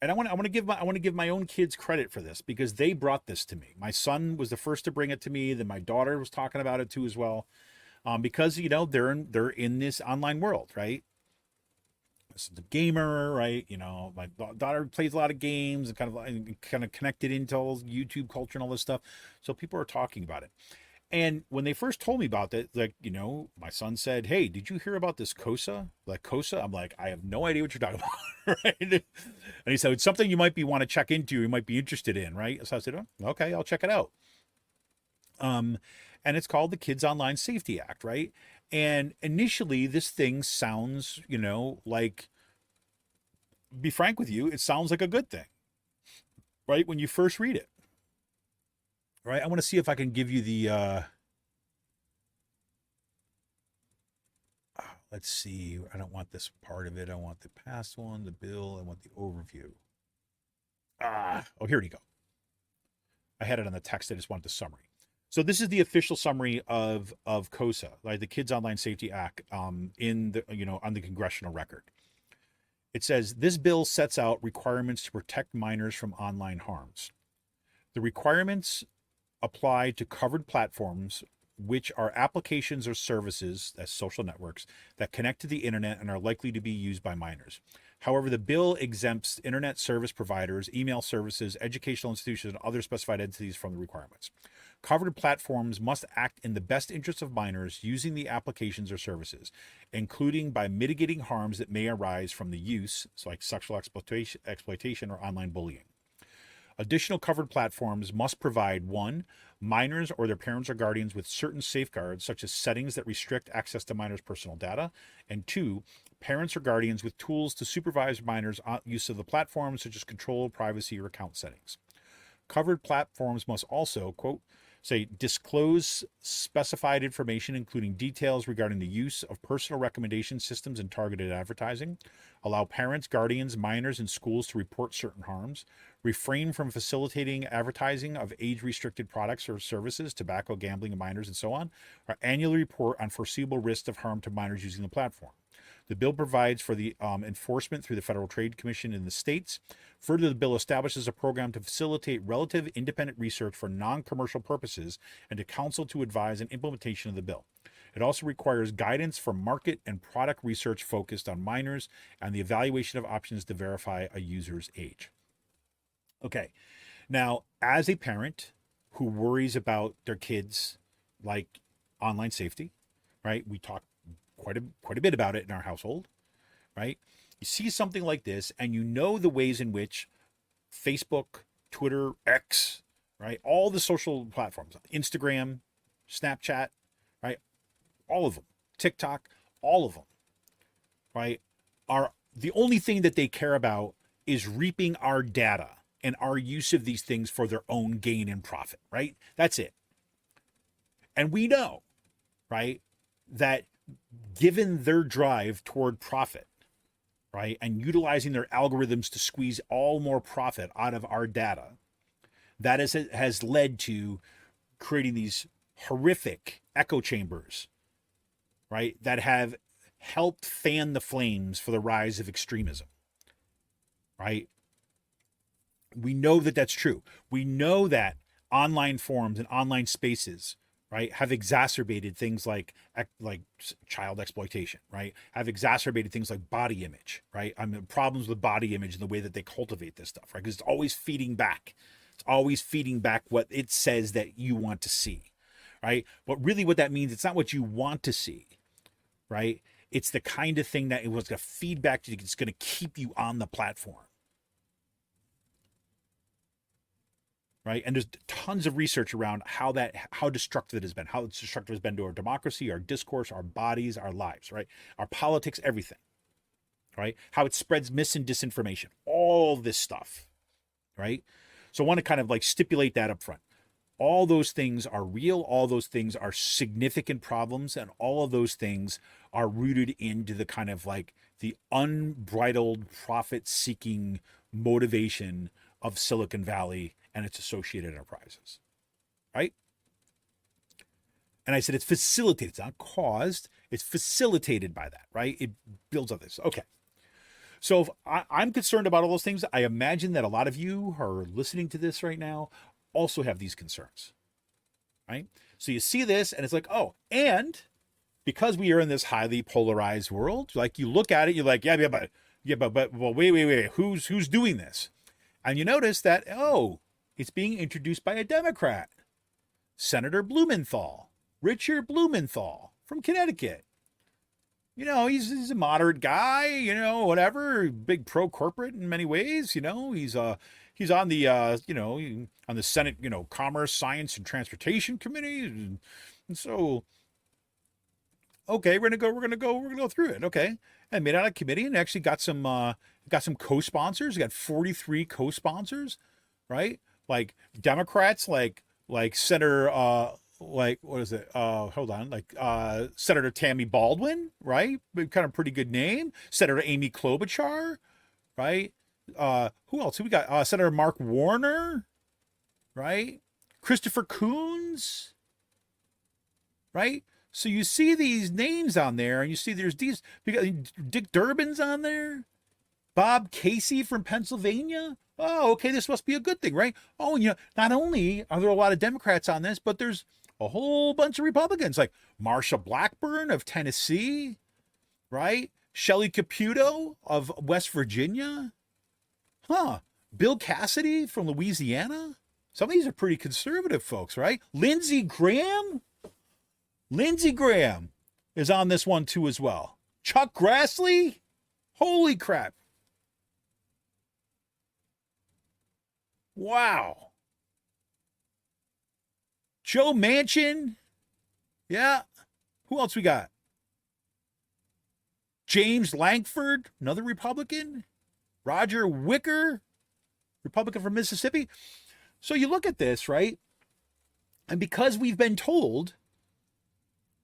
And I want to give my own kids credit for this because they brought this to me. My son was the first to bring it to me. Then my daughter was talking about it too as well, because they're in this online world, right? This is a gamer, right? My daughter plays a lot of games and kind of connected into all YouTube culture and all this stuff. So people are talking about it. And when they first told me about that, my son said, "Hey, did you hear about this COSA? Like COSA?" I'm like, "I have no idea what you're talking about." Right? And he said, "It's something you might want to check into, you might be interested in," right? So I said, "Oh, okay, I'll check it out." And it's called the Kids Online Safety Act, right? And initially this thing sounds, like, be frank with you, it sounds like a good thing, right? When you first read it. Right? I want to see if I can give you the let's see. I don't want this part of it. I want the past one, the bill, I want the overview. Oh, here we go. I had it on the text. I just want the summary. So this is the official summary of COSA, like the Kids Online Safety Act, in the on the congressional record. It says this bill sets out requirements to protect minors from online harms. The requirements apply to covered platforms, which are applications or services, as social networks, that connect to the internet and are likely to be used by minors. However, the bill exempts internet service providers, email services, educational institutions, and other specified entities from the requirements. Covered platforms must act in the best interest of minors using the applications or services, including by mitigating harms that may arise from the use, so like sexual exploitation or online bullying. Additional covered platforms must provide 1, minors or their parents or guardians with certain safeguards, such as settings that restrict access to minors' personal data, and 2, parents or guardians with tools to supervise minors' use of the platform, such as control, privacy, or account settings. Covered platforms must also, quote, say, disclose specified information, including details regarding the use of personal recommendation systems and targeted advertising, allow parents, guardians, minors, and schools to report certain harms, refrain from facilitating advertising of age-restricted products or services, tobacco, gambling, and minors, and so on, or annually report on foreseeable risks of harm to minors using the platform. The bill provides for the enforcement through the Federal Trade Commission in the states. Further, the bill establishes a program to facilitate relative independent research for non-commercial purposes and to counsel to advise on implementation of the bill. It also requires guidance for market and product research focused on minors and the evaluation of options to verify a user's age. Okay, now as a parent who worries about their kids, like online safety, right? We talk quite a bit about it in our household, right? You see something like this and you know the ways in which Facebook, Twitter, X, right? All the social platforms, Instagram, Snapchat, right? All of them, TikTok, all of them, right? Are the only thing that they care about is reaping our data and our use of these things for their own gain and profit, right? That's it. And we know, right, that given their drive toward profit, right, and utilizing their algorithms to squeeze all more profit out of our data, that has led to creating these horrific echo chambers, right, that have helped fan the flames for the rise of extremism, right? We know that that's true. We know that online forums and online spaces, right, have exacerbated things like child exploitation, right? Have exacerbated things like body image, right? I mean, problems with body image and the way that they cultivate this stuff, right? Because it's always feeding back. It's always feeding back what it says that you want to see, right? But really what that means, it's not what you want to see, right? It's the kind of thing that it was going to feed back to you. It's going to keep you on the platform. Right. And there's tons of research around how destructive it has been, how destructive it has been to our democracy, our discourse, our bodies, our lives, right? Our politics, everything, right? How it spreads mis and disinformation, all this stuff, right? So I want to kind of like stipulate that up front. All those things are real. All those things are significant problems. And all of those things are rooted into the kind of like the unbridled profit-seeking motivation of Silicon Valley and its associated enterprises, right? And I said it's facilitated, it's not caused, It's facilitated by that, right? It builds on this. Okay. So if I'm concerned about all those things. I imagine that a lot of you who are listening to this right now also have these concerns, right? So you see this and it's like, oh, and because we are in this highly polarized world, like you look at it, you're like, but wait, who's doing this? And you notice that, oh, it's being introduced by a Democrat, Senator Blumenthal, Richard Blumenthal from Connecticut. You know, he's a moderate guy, you know, whatever, big pro-corporate in many ways, you know, he's on the, on the Senate, Commerce, Science, and Transportation Committee. And so, okay, we're gonna go through it. Okay. And made out a committee and actually got some co-sponsors. We got 43 co-sponsors, right? Like Democrats, like Senator, what is it? Hold on. Senator Tammy Baldwin, right? Kind of pretty good name. Senator Amy Klobuchar, right? Who else? We got Senator Mark Warner, right? Christopher Coons, right? So you see these names on there, and you see there's these. Dick Durbin's on there, Bob Casey from Pennsylvania. Oh, okay, this must be a good thing, right? Oh, and not only are there a lot of Democrats on this, but there's a whole bunch of Republicans, like Marsha Blackburn of Tennessee, right? Shelley Caputo of West Virginia. Bill Cassidy from Louisiana. Some of these are pretty conservative folks, right? Lindsey Graham is on this one too as well. Chuck Grassley? Holy crap. Wow. Joe Manchin. Yeah. Who else we got? James Lankford, another Republican. Roger Wicker, Republican from Mississippi. So you look at this, right? And because we've been told,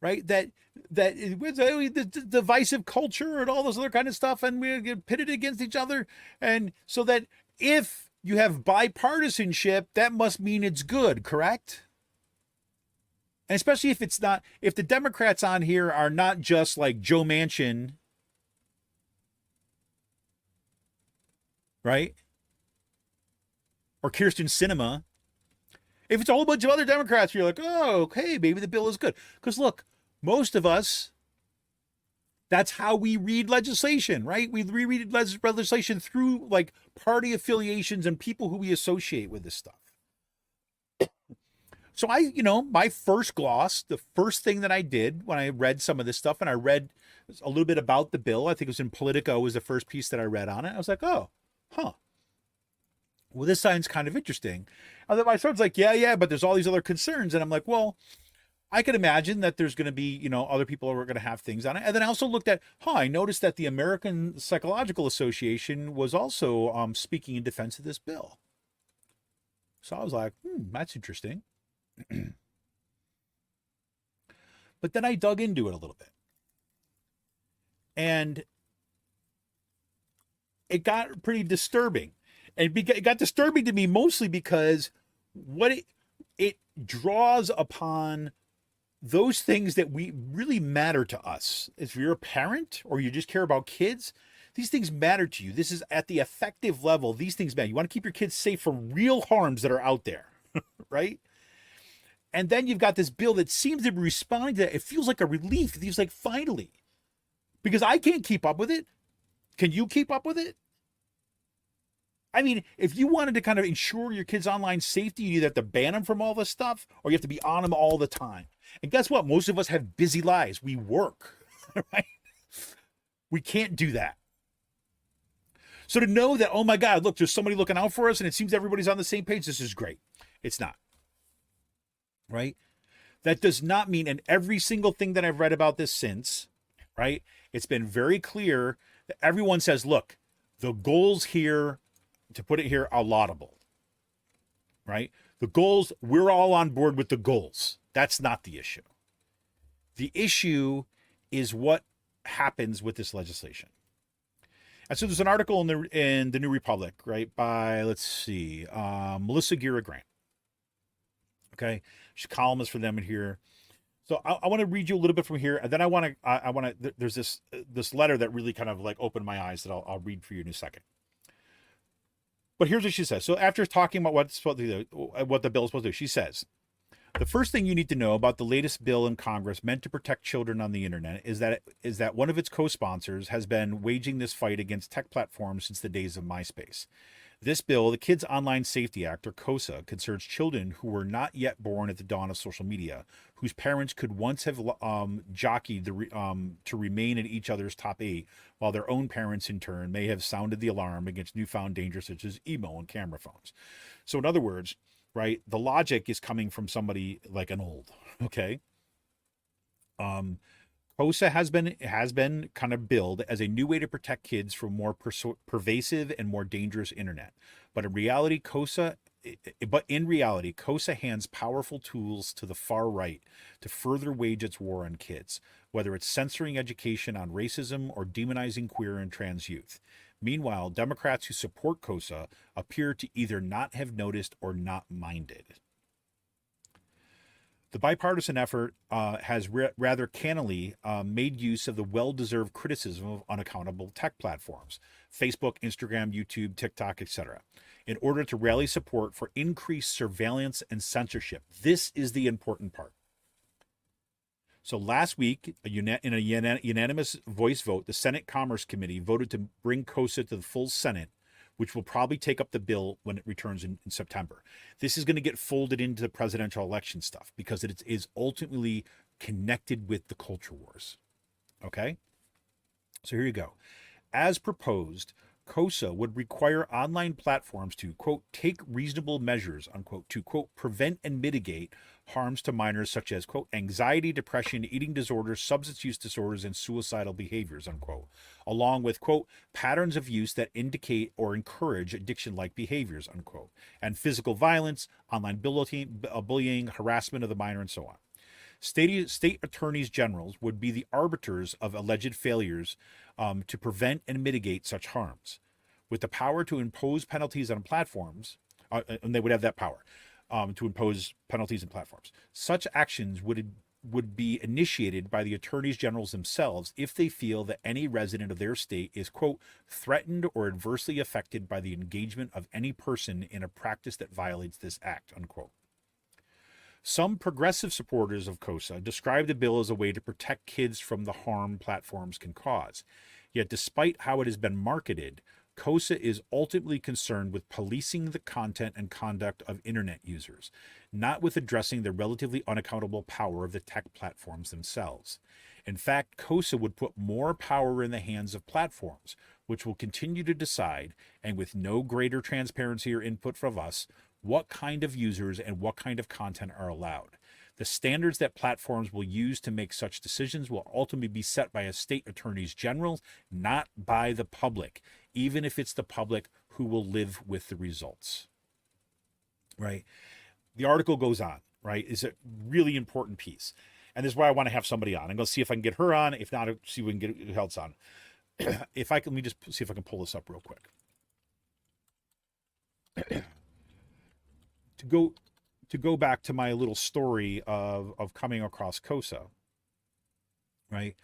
right, that the divisive culture and all this other kind of stuff, and we get pitted against each other, and so that if you have bipartisanship, that must mean it's good, correct? And especially if it's not, if the Democrats on here are not just like Joe Manchin, right? Or Kirsten Sinema. If it's a whole bunch of other Democrats, you're like, oh, okay, maybe the bill is good. Because look, most of us, that's how we read legislation, right? We reread legislation through like party affiliations and people who we associate with this stuff. So my first gloss, the first thing that I did when I read some of this stuff, and I read a little bit about the bill, I think it was in Politico was the first piece that I read on it. I was like, oh, well, this sounds kind of interesting. And then my son's like, yeah, but there's all these other concerns. And I'm like, well, I could imagine that there's going to be, other people who are going to have things on it. And then I also looked at, I noticed that the American Psychological Association was also speaking in defense of this bill. So I was like, that's interesting. But then I dug into it a little bit. And it got pretty disturbing. And it got disturbing to me mostly because what it draws upon those things that we really matter to us. If you're a parent or you just care about kids, these things matter to you. This is at the effective level. These things matter. You want to keep your kids safe from real harms that are out there, right? And then you've got this bill that seems to be responding to that. It feels like a relief. It feels like finally. Because I can't keep up with it. Can you keep up with it? I mean, if you wanted to kind of ensure your kids' online safety, you either have to ban them from all this stuff or you have to be on them all the time. And guess what? Most of us have busy lives. We work, right? We can't do that. So to know that, oh my God, look, there's somebody looking out for us and it seems everybody's on the same page, this is great. It's not. Right? That does not mean, and every single thing that I've read about this since, right? It's been very clear that everyone says, look, the goals here, to put it here, are laudable, right? The goals, we're all on board with the goals. That's not the issue. The issue is what happens with this legislation. And so there's an article in the New Republic, right, by, Melissa Gira Grant. Okay, she's a columnist for them in here. So I want to read you a little bit from here, and then I want to. I want to. There's this letter that really kind of like opened my eyes that I'll read for you in a second. But here's what she says. So after talking about what the bill is supposed to do, she says, the first thing you need to know about the latest bill in Congress meant to protect children on the internet is that one of its co-sponsors has been waging this fight against tech platforms since the days of MySpace. This bill, the Kids Online Safety Act, or KOSA, concerns children who were not yet born at the dawn of social media, whose parents could once have jockeyed to remain in each other's top 8, while their own parents, in turn, may have sounded the alarm against newfound dangers such as emo and camera phones. So, in other words, right, the logic is coming from somebody like an old, okay? KOSA has been kind of billed as a new way to protect kids from more pervasive and more dangerous internet. But in reality, KOSA hands powerful tools to the far right to further wage its war on kids, whether it's censoring education on racism or demonizing queer and trans youth. Meanwhile, Democrats who support KOSA appear to either not have noticed or not minded. The bipartisan effort has rather cannily made use of the well-deserved criticism of unaccountable tech platforms, Facebook, Instagram, YouTube, TikTok, etc., in order to rally support for increased surveillance and censorship. This is the important part. So last week, in a unanimous voice vote, the Senate Commerce Committee voted to bring KOSA to the full Senate, which will probably take up the bill when it returns in September. This is going to get folded into the presidential election stuff because it is ultimately connected with the culture wars. Okay? So here you go. As proposed, KOSA would require online platforms to, quote, take reasonable measures, unquote, to, quote, prevent and mitigate harms to minors such as, quote, anxiety, depression, eating disorders, substance use disorders, and suicidal behaviors, unquote, along with, quote, patterns of use that indicate or encourage addiction-like behaviors, unquote, and physical violence, online bullying, harassment of the minor, and so on. State attorneys generals would be the arbiters of alleged failures to prevent and mitigate such harms. With the power to impose penalties on platforms, and they would have that power to impose penalties on platforms. Such actions would be initiated by the attorneys generals themselves if they feel that any resident of their state is, quote, threatened or adversely affected by the engagement of any person in a practice that violates this act, unquote. Some progressive supporters of KOSA describe the bill as a way to protect kids from the harm platforms can cause. Yet despite how it has been marketed, KOSA is ultimately concerned with policing the content and conduct of internet users, not with addressing the relatively unaccountable power of the tech platforms themselves. In fact, KOSA would put more power in the hands of platforms, which will continue to decide, and with no greater transparency or input from us, what kind of users and what kind of content are allowed. The standards that platforms will use to make such decisions will ultimately be set by a state attorneys general, not by the public, even if it's the public who will live with the results. Right? The article goes on, right? It's a really important piece. And this is why I want to have somebody on. I'm going to see if I can get her on. If not, I'll see if we can get who else on. Let me just see if I can pull this up real quick. To go back to my little story of coming across KOSA, right?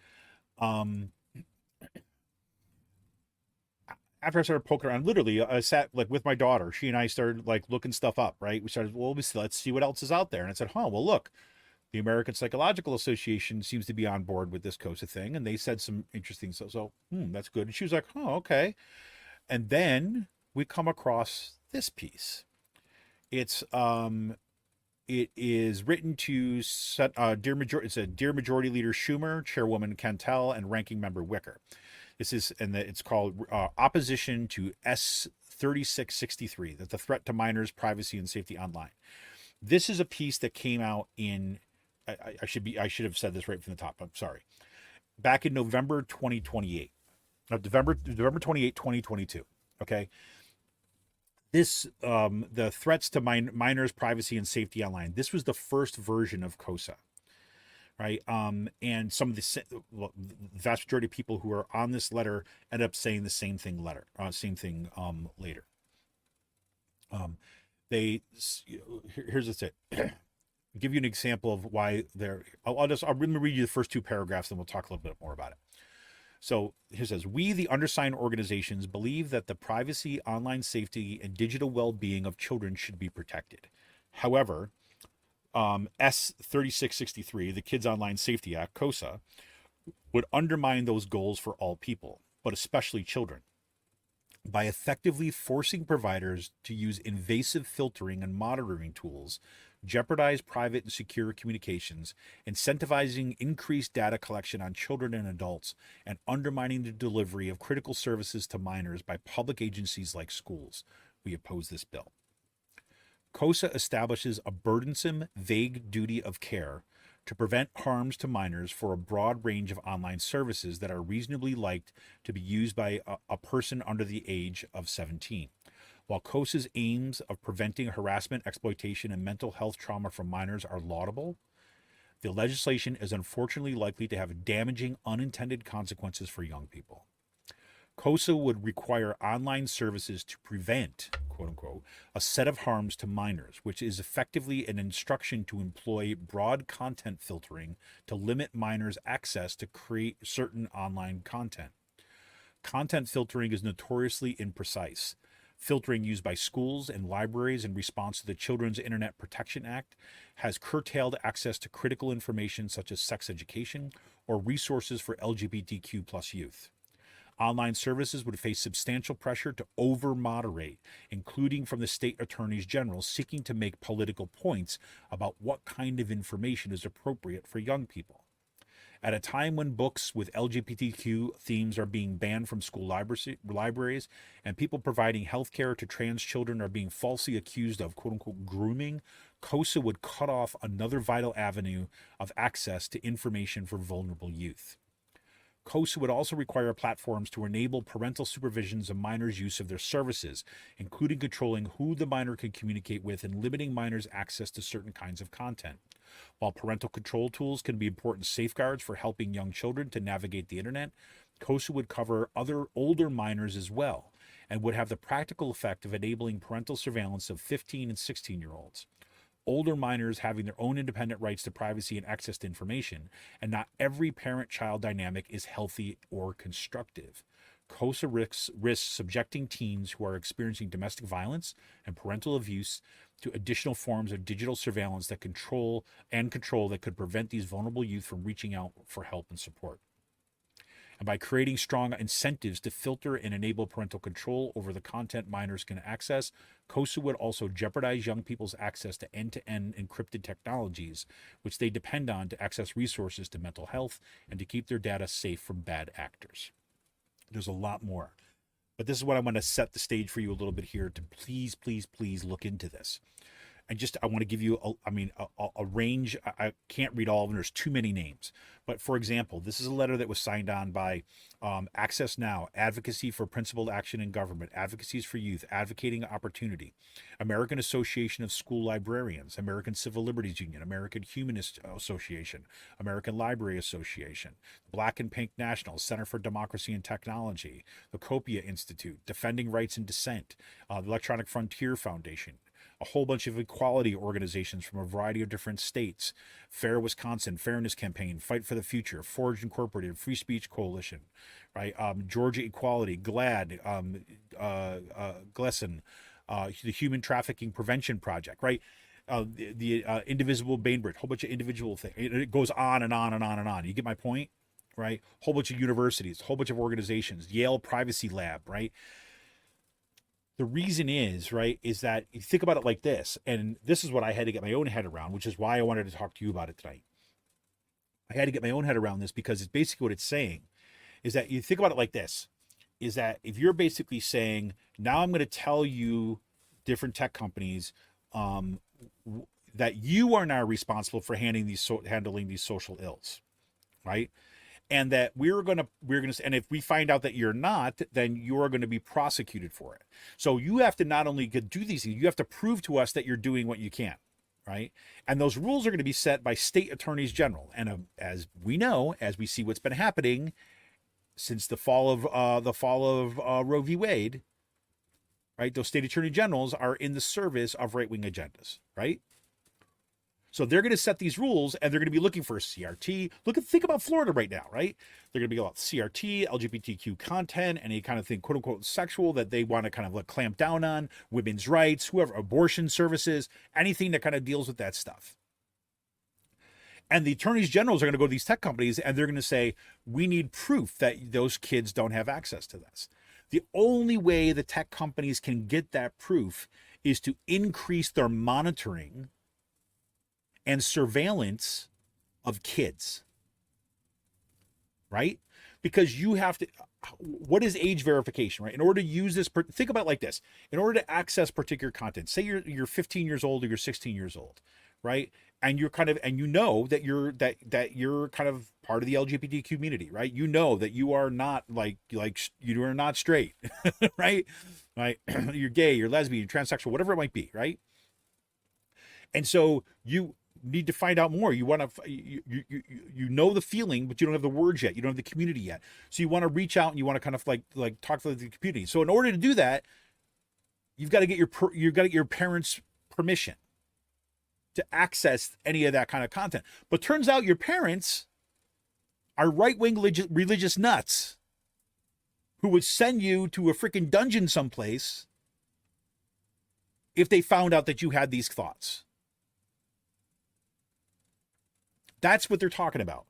After I started poking around, literally, I sat like with my daughter. She and I started like looking stuff up, right? We started, well, let's see what else is out there. And I said, well, look, the American Psychological Association seems to be on board with this KOSA thing, and they said some interesting stuff. So, that's good. And she was like, okay. And then we come across this piece. It is written to it's a Dear Majority Leader Schumer, Chairwoman Cantel, and Ranking Member Wicker. It's called Opposition to S3663. That's the threat to minors' privacy and safety online. This is a piece that came out in. I should have said this right from the top. I'm sorry. Back in November 2028. November 28, 2022. Okay. This, the threats to minors' privacy and safety online. This was the first version of KOSA, right? And some of the vast majority of people who are on this letter end up saying the same thing later. Here's the thing. give you an example of why they're. I'll read you the first two paragraphs, then we'll talk a little bit more about it. So here it says, we, the undersigned organizations, believe that the privacy, online safety, and digital well-being of children should be protected. However, S 3663, the Kids Online Safety Act, KOSA, would undermine those goals for all people, but especially children, by effectively forcing providers to use invasive filtering and monitoring tools, jeopardize private and secure communications, incentivizing increased data collection on children and adults, and undermining the delivery of critical services to minors by public agencies like schools. We oppose this bill. KOSA establishes a burdensome, vague duty of care to prevent harms to minors for a broad range of online services that are reasonably liked to be used by a person under the age of 17. While KOSA's aims of preventing harassment, exploitation, and mental health trauma from minors are laudable, the legislation is unfortunately likely to have damaging unintended consequences for young people. KOSA would require online services to prevent, quote unquote, a set of harms to minors, which is effectively an instruction to employ broad content filtering to limit minors' access to create certain online content. Content filtering is notoriously imprecise. Filtering used by schools and libraries in response to the Children's Internet Protection Act has curtailed access to critical information such as sex education or resources for LGBTQ plus youth. Online services would face substantial pressure to over-moderate, including from the state attorneys general seeking to make political points about what kind of information is appropriate for young people. At a time when books with LGBTQ themes are being banned from school libraries and people providing health care to trans children are being falsely accused of quote-unquote grooming, KOSA would cut off another vital avenue of access to information for vulnerable youth. KOSA would also require platforms to enable parental supervisions of minors' use of their services, including controlling who the minor can communicate with and limiting minors' access to certain kinds of content. While parental control tools can be important safeguards for helping young children to navigate the internet, KOSA would cover other older minors as well and would have the practical effect of enabling parental surveillance of 15 and 16-year-olds. Older minors having their own independent rights to privacy and access to information, and not every parent-child dynamic is healthy or constructive. KOSA risks subjecting teens who are experiencing domestic violence and parental abuse to additional forms of digital surveillance that control that could prevent these vulnerable youth from reaching out for help and support. And by creating strong incentives to filter and enable parental control over the content minors can access, KOSA would also jeopardize young people's access to end-to-end encrypted technologies, which they depend on to access resources to mental health and to keep their data safe from bad actors. There's a lot more, but this is what I want to set the stage for you a little bit here to please, please, please look into this. And I want to give you a range. I can't read all of them. There's too many names. But for example, this is a letter that was signed on by Access Now, Advocacy for Principled Action in Government, Advocacies for Youth, Advocating Opportunity, American Association of School Librarians, American Civil Liberties Union, American Humanist Association, American Library Association, Black and Pink National, Center for Democracy and Technology, the Copia Institute, Defending Rights and Dissent, the Electronic Frontier Foundation, a whole bunch of equality organizations from a variety of different states, Fair Wisconsin, Fairness Campaign, Fight for the Future, Forge Incorporated, Free Speech Coalition, right? Georgia Equality, GLAD, GLESSON, the Human Trafficking Prevention Project, right? The Indivisible Bainbridge, a whole bunch of individual things. It goes on and on and on and on. You get my point, right? Whole bunch of universities, whole bunch of organizations, Yale Privacy Lab, right? The reason is, right, is that you think about it like this, and this is what I had to get my own head around, which is why I wanted to talk to you about it tonight. I had to get my own head around this because it's basically what it's saying is that you think about it like this, is that if you're basically saying, now I'm going to tell you different tech companies that you are now responsible for handling these social ills, right? And that we're gonna, and if we find out that you're not, then you are going to be prosecuted for it. So you have to not only do these things, you have to prove to us that you're doing what you can, right? And those rules are going to be set by state attorneys general. And as we know, as we see what's been happening since the fall of Roe v. Wade, right? Those state attorney generals are in the service of right-wing agendas, right? So they're going to set these rules, and they're going to be looking for CRT. Think about Florida right now, right? They're going to be about CRT, LGBTQ content, any kind of thing, quote unquote, sexual that they want to kind of like clamp down on, women's rights, whoever, abortion services, anything that kind of deals with that stuff. And the attorneys generals are going to go to these tech companies, and they're going to say, we need proof that those kids don't have access to this. The only way the tech companies can get that proof is to increase their monitoring and surveillance of kids, right? Because you have to, what is age verification, right? In order to use this, think about it like this. In order to access particular content, say you're 15 years old or you're 16 years old, right? And you're kind of, and you know that you're kind of part of the LGBT community, right? You know that you are not like you are not straight, right? Right? You're gay, you're lesbian, you're transsexual, whatever it might be, right? And so you need to find out more. You want to, you know the feeling, but you don't have the words yet. You don't have the community yet. So you want to reach out and you want to kind of like talk to the community. So in order to do that, you've got to get your parents' permission to access any of that kind of content. But turns out your parents are right-wing religious nuts who would send you to a freaking dungeon someplace if they found out that you had these thoughts. That's what they're talking about.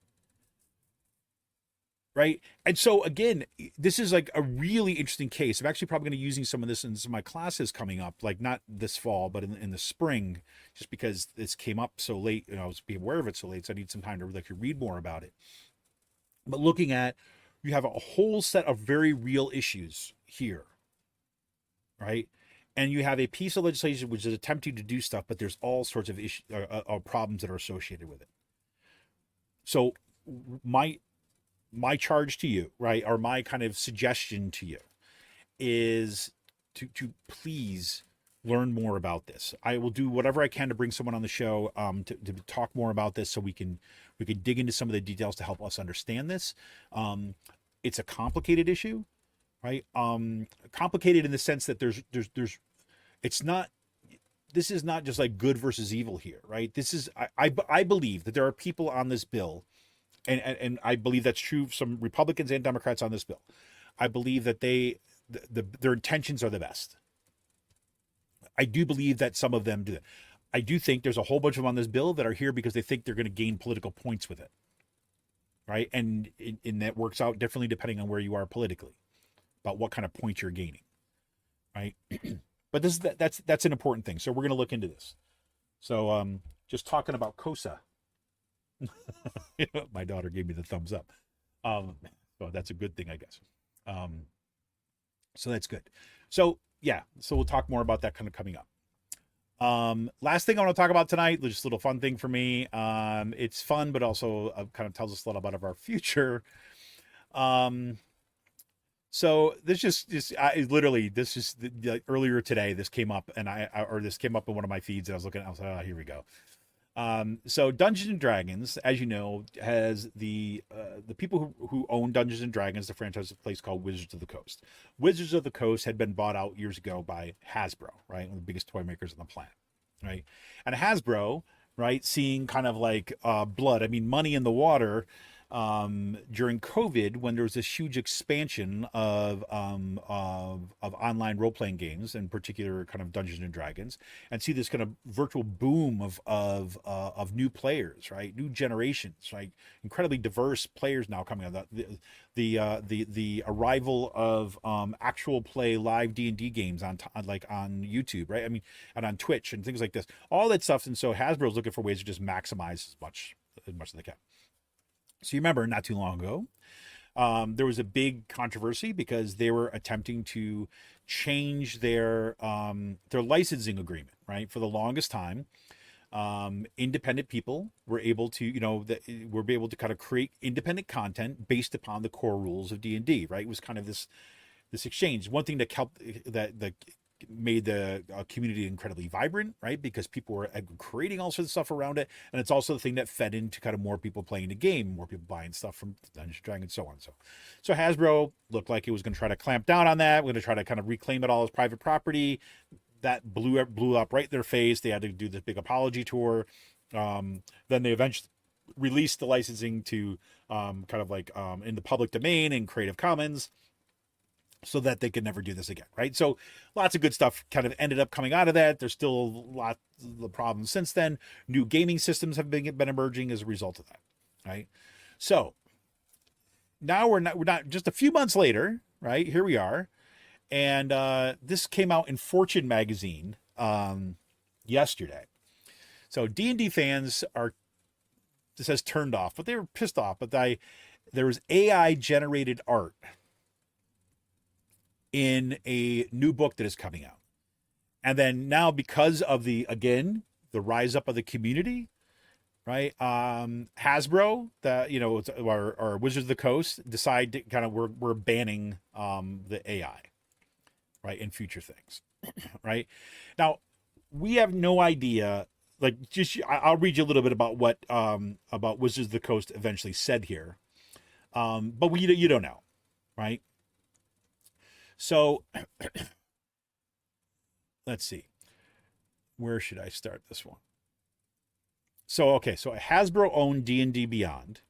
Right? And so again, this is like a really interesting case. I'm actually probably going to be using some of this in some of my classes coming up, like not this fall, but in the spring, just because this came up so late and I was being aware of it so late. So I need some time to like read more about it. But looking at, you have a whole set of very real issues here, right? And you have a piece of legislation which is attempting to do stuff, but there's all sorts of issues, problems that are associated with it. So my charge to you, right, or my kind of suggestion to you is to please learn more about this. I will do whatever I can to bring someone on the show to talk more about this so we can dig into some of the details to help us understand this. It's a complicated issue, right? Complicated in the sense that this is not just like good versus evil here, right? This is, I believe that there are people on this bill, and I believe that's true of some Republicans and Democrats on this bill. I believe that their intentions are the best. I do believe that some of them do that. I do think there's a whole bunch of them on this bill that are here because they think they're going to gain political points with it, right? And that works out differently depending on where you are politically, about what kind of points you're gaining, right? But that's an important thing. So we're going to look into this. So just talking about COSA. My daughter gave me the thumbs up. So that's a good thing, I guess. So that's good. So yeah, so we'll talk more about that kind of coming up. Last thing I want to talk about tonight, just a little fun thing for me. It's fun, but also kind of tells us a lot about our future. So this earlier today, this came up this came up in one of my feeds and I was looking, I was like, oh, here we go. So Dungeons and Dragons, as you know, has the people who own Dungeons and Dragons, the franchise, a place called Wizards of the Coast. Wizards of the Coast had been bought out years ago by Hasbro, right? One of the biggest toy makers on the planet, right? And Hasbro, right, seeing kind of like blood, money in the water, during COVID, when there was this huge expansion of online role-playing games, in particular kind of Dungeons and Dragons, and see this kind of virtual boom of new players, right? New generations, right? Incredibly diverse players now coming out. The arrival of actual play live D&D games on YouTube, right? And on Twitch and things like this, all that stuff. And so Hasbro's looking for ways to just maximize as much as they can. So you remember not too long ago, there was a big controversy because they were attempting to change their licensing agreement, right? For the longest time, independent people were able to, kind of create independent content based upon the core rules of D&D, right? It was kind of this exchange. One thing that helped that made the community incredibly vibrant, right? Because people were creating all sorts of stuff around it. And it's also the thing that fed into kind of more people playing the game, more people buying stuff from Dungeons & Dragons, so on. So Hasbro looked like it was going to try to clamp down on that. We're going to try to kind of reclaim it all as private property. That blew up right in their face. They had to do this big apology tour. Then they eventually released the licensing to kind of like in the public domain and Creative Commons, so that they could never do this again, right? So lots of good stuff kind of ended up coming out of that. There's still lots of problems since then. New gaming systems have been emerging as a result of that, right? So now we're not just a few months later, right? Here we are, and this came out in Fortune magazine yesterday. So D&D fans are, this says turned off, but they were pissed off. But there was AI generated art in a new book that is coming out. And then now, because of the rise up of the community, right? Hasbro, or Wizards of the Coast, decide to kind of we're banning the AI, right, in future things, right? Now, we have no idea. Like, I'll read you a little bit about what about Wizards of the Coast eventually said here, but you don't know, right? So let's see. Where should I start this one? So Hasbro owned D&D Beyond,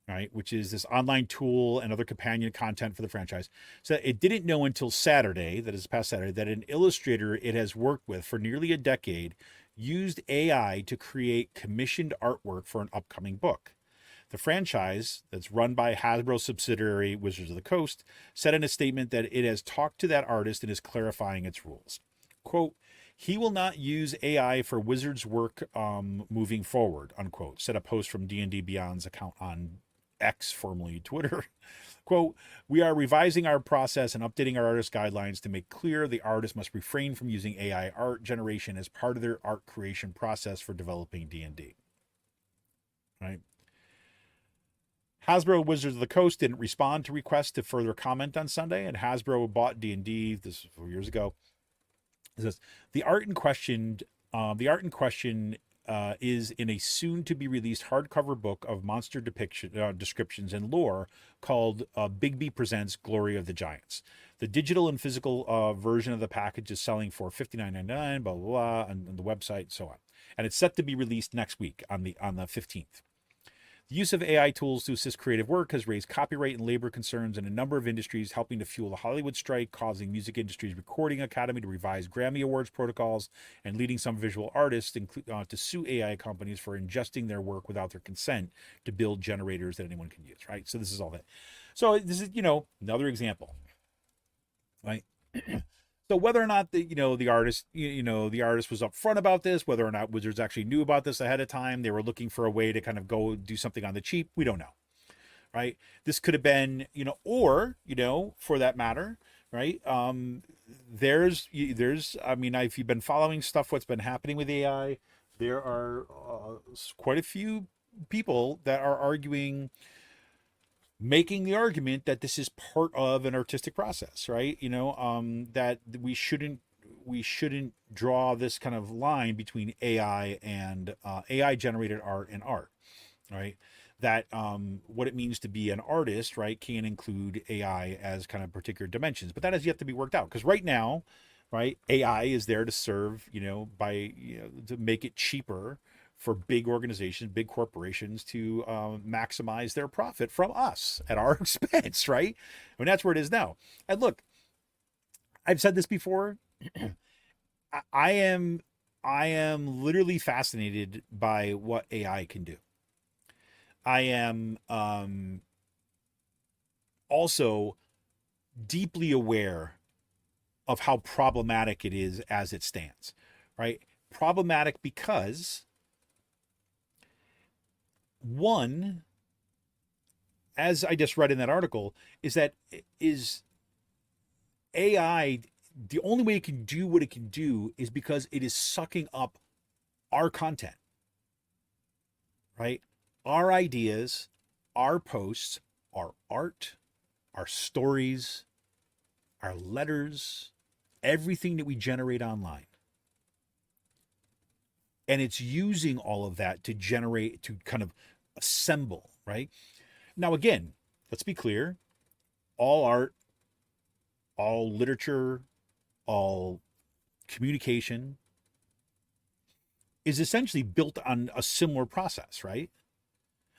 right, which is this online tool and other companion content for the franchise. So it didn't know until Saturday, that is past Saturday, that an illustrator it has worked with for nearly a decade used AI to create commissioned artwork for an upcoming book. The franchise, that's run by Hasbro subsidiary Wizards of the Coast, said in a statement that it has talked to that artist and is clarifying its rules. Quote, "He will not use AI for Wizards work moving forward," unquote, said a post from D&D Beyond's account on X, formerly Twitter. Quote, "We are revising our process and updating our artist guidelines to make clear the artist must refrain from using AI art generation as part of their art creation process for developing D&D." Right? Hasbro Wizards of the Coast didn't respond to requests to further comment on Sunday, and Hasbro bought D&D, this was 4 years ago. It says the art in question is in a soon-to-be-released hardcover book of monster descriptions and lore called Bigby Presents Glory of the Giants. The digital and physical version of the package is selling for $59.99, blah, blah, blah, on the website, so on. And it's set to be released next week on the 15th. The use of AI tools to assist creative work has raised copyright and labor concerns in a number of industries, helping to fuel the Hollywood strike, causing Music Industry's Recording Academy to revise Grammy Awards protocols, and leading some visual artists to sue AI companies for ingesting their work without their consent to build generators that anyone can use, right? So this is all that. So this is, another example, right? So whether or not the artist was upfront about this, whether or not Wizards actually knew about this ahead of time, they were looking for a way to kind of go do something on the cheap, we don't know, right? This could have been, or for that matter, right? There's if you've been following stuff, what's been happening with AI, there are quite a few people that are making the argument that this is part of an artistic process, right? That we shouldn't draw this kind of line between AI and AI generated art and art, right? That what it means to be an artist, right, can include AI as kind of particular dimensions, but that has yet to be worked out, because right now, right, AI is there to serve, to make it cheaper for big organizations, big corporations to maximize their profit from us at our expense, right? I mean, that's where it is now. And look, I've said this before. I am literally fascinated by what AI can do. I am also deeply aware of how problematic it is as it stands, right? Problematic because, one, as I just read in that article, is AI, the only way it can do what it can do is because it is sucking up our content, right? Our ideas, our posts, our art, our stories, our letters, everything that we generate online. And it's using all of that to kind of assemble, right? Now, again, let's be clear. All art, all literature, all communication is essentially built on a similar process, right?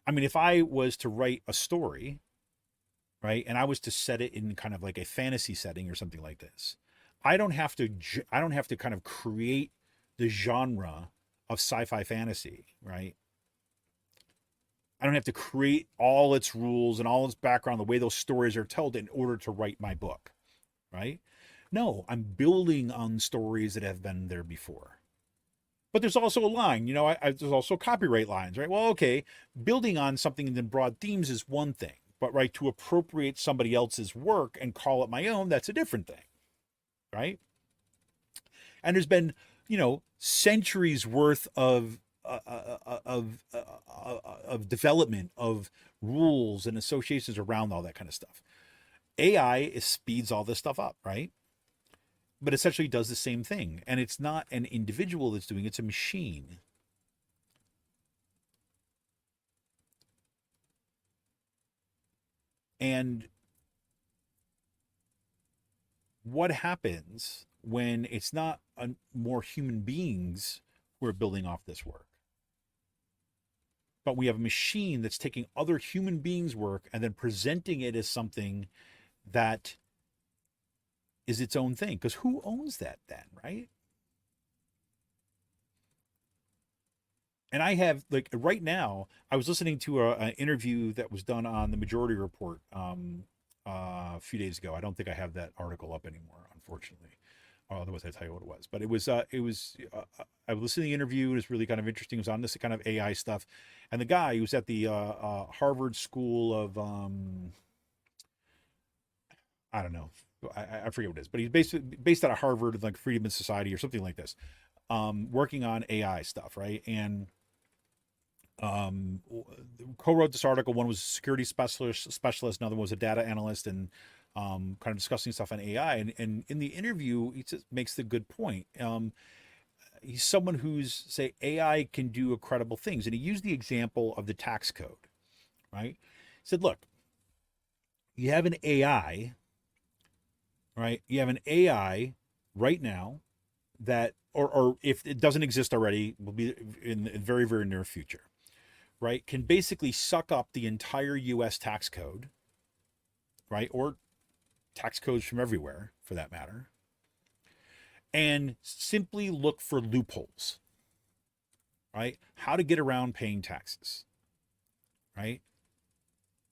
I mean, if I was to write a story, right, and I was to set it in kind of like a fantasy setting or something like this, I don't have to kind of create the genre of sci-fi fantasy, right? I don't have to create all its rules and all its background, the way those stories are told in order to write my book, right? No, I'm building on stories that have been there before. But there's also a line, there's also copyright lines, right? Well, okay, building on something in broad themes is one thing, but right, to appropriate somebody else's work and call it my own, that's a different thing, right? And there's been, centuries worth of development of rules and associations around all that kind of stuff. AI speeds all this stuff up, right? But essentially does the same thing. And it's not an individual that's doing it, it's a machine. And what happens when it's not more human beings who are building off this work, but we have a machine that's taking other human beings' work and then presenting it as something that is its own thing? Because who owns that then, right? And I have, like, right now, I was listening to an interview that was done on the Majority Report a few days ago. I don't think I have that article up anymore, unfortunately. Otherwise, I'd tell you what it was. But I was listening to the interview. It was really kind of interesting. It was on this kind of AI stuff. And the guy who was at the Harvard School of, I don't know, I forget what it is, but he's based out of Harvard, like Freedom and Society or something like this, working on AI stuff, right? And co-wrote this article. One was a security specialist, another one was a data analyst, and kind of discussing stuff on AI. And in the interview, he just makes the good point. He's someone who's, say, AI can do incredible things. And he used the example of the tax code, right? He said, look, you have an AI, right? You have an AI right now that, or if it doesn't exist already, will be in the very, very near future, right? Can basically suck up the entire US tax code, right? Or tax codes from everywhere, for that matter, and simply look for loopholes, right? How to get around paying taxes, right?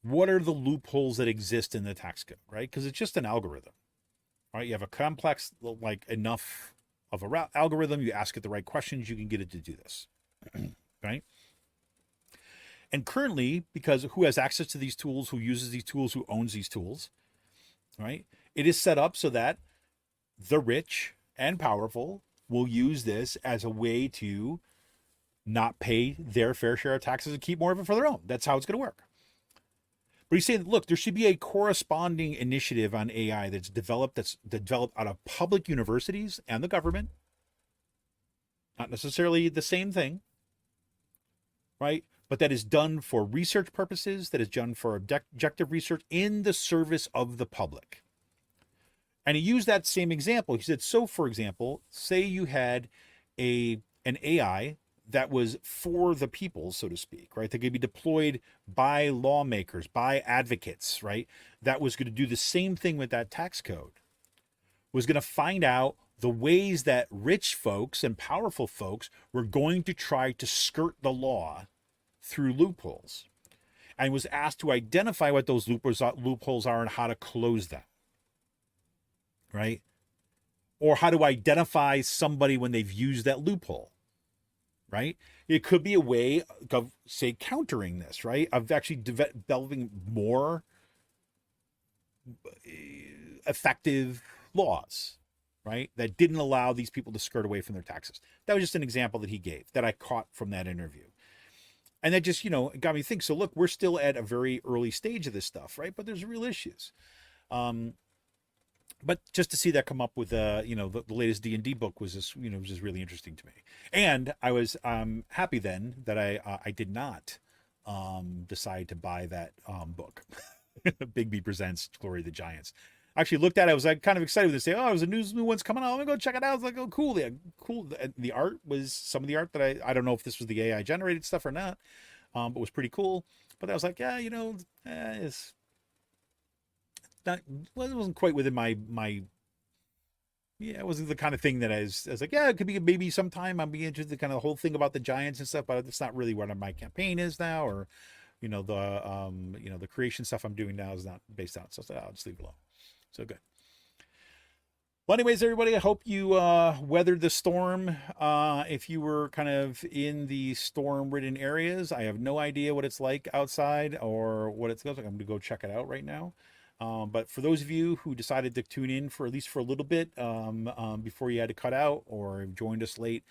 What are the loopholes that exist in the tax code, right? Because it's just an algorithm, right? You have a complex, like, enough of a algorithm, you ask it the right questions, you can get it to do this, right? And currently, because who has access to these tools, who uses these tools, who owns these tools, right? It is set up so that the rich and powerful will use this as a way to not pay their fair share of taxes and keep more of it for their own. That's how it's going to work. But he's saying, look, there should be a corresponding initiative on AI that's developed out of public universities and the government. Not necessarily the same thing, right? But that is done for research purposes, that is done for objective research in the service of the public. And he used that same example. He said, so for example, say you had an AI that was for the people, so to speak, right? That could be deployed by lawmakers, by advocates, right? That was going to do the same thing with that tax code, was going to find out the ways that rich folks and powerful folks were going to try to skirt the law through loopholes, and was asked to identify what those loopholes are and how to close them, right? Or how to identify somebody when they've used that loophole, right? It could be a way of, say, countering this, right? Of actually developing more effective laws, right? That didn't allow these people to skirt away from their taxes. That was just an example that he gave that I caught from that interview. And that just, got me to think, so look, we're still at a very early stage of this stuff, right? But there's real issues. But just to see that come up with, the latest D&D book was just, was just really interesting to me. And I was happy then that I did not decide to buy that book, Bigby Presents Glory of the Giants. actually looked at it. I was like kind of excited to say, oh, there's a new one's coming out. I'm gonna go check it out. I was like, oh, cool. Yeah, cool. The art was some of the art that I don't know if this was the AI generated stuff or not, but was pretty cool. But I was like, yeah, it's not. Well, it wasn't quite within my. Yeah, it wasn't the kind of thing that I was like, yeah, it could be maybe sometime I'd be interested in kind of the whole thing about the Giants and stuff, but it's not really what my campaign is now, or the creation stuff I'm doing now is not based on. So I'll just leave it alone. So good. Well, anyways, everybody, I hope you weathered the storm. If you were kind of in the storm-ridden areas, I have no idea what it's like outside or what it's like. I'm going to go check it out right now. But for those of you who decided to tune in for at least for a little bit before you had to cut out or joined us late,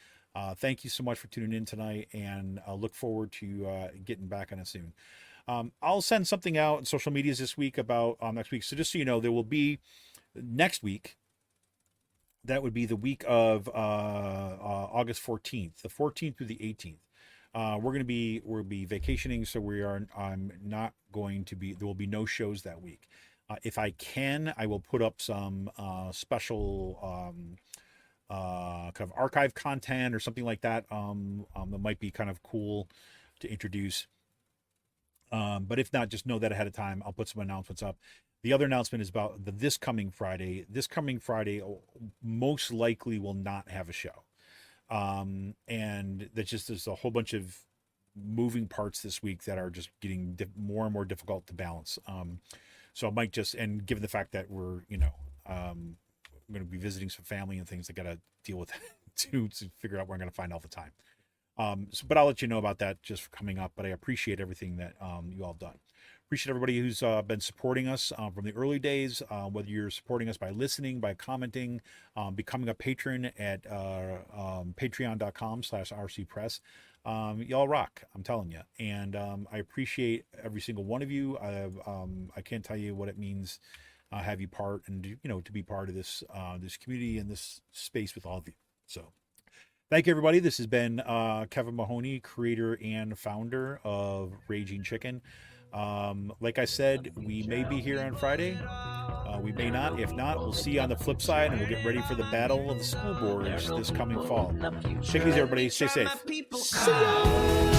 thank you so much for tuning in tonight, and I look forward to getting back on it soon. I'll send something out on social medias this week about next week. So just so you know, there will be next week. That would be the week of August 14th, the 14th through the 18th. We'll be vacationing, so I'm not going to be. There will be no shows that week. If I can, I will put up some special kind of archive content or something like that. That might be kind of cool to introduce. But if not, just know that ahead of time. I'll put some announcements up. The other announcement is about this coming Friday. This coming Friday most likely will not have a show. And there's a whole bunch of moving parts this week that are just getting more and more difficult to balance. So I might just, and given the fact that we're, I'm going to be visiting some family and things, I got to deal with to figure out where I'm going to find all the time. But I'll let you know about that just for coming up. But I appreciate everything that you all have done. Appreciate everybody who's been supporting us from the early days, whether you're supporting us by listening, by commenting, becoming a patron at patreon.com/rcpress. Y'all rock, I'm telling you. And I appreciate every single one of you. I can't tell you what it means have you part and, to be part of this community and this space with all of you. So thank you, everybody. This has been Kevin Mahoney, creator and founder of Raging Chicken. Like I said, we may be here on Friday. We may not. If not, we'll see you on the flip side, and we'll get ready for the battle of the school boards this coming fall. Take it easy, everybody. Stay safe. See ya!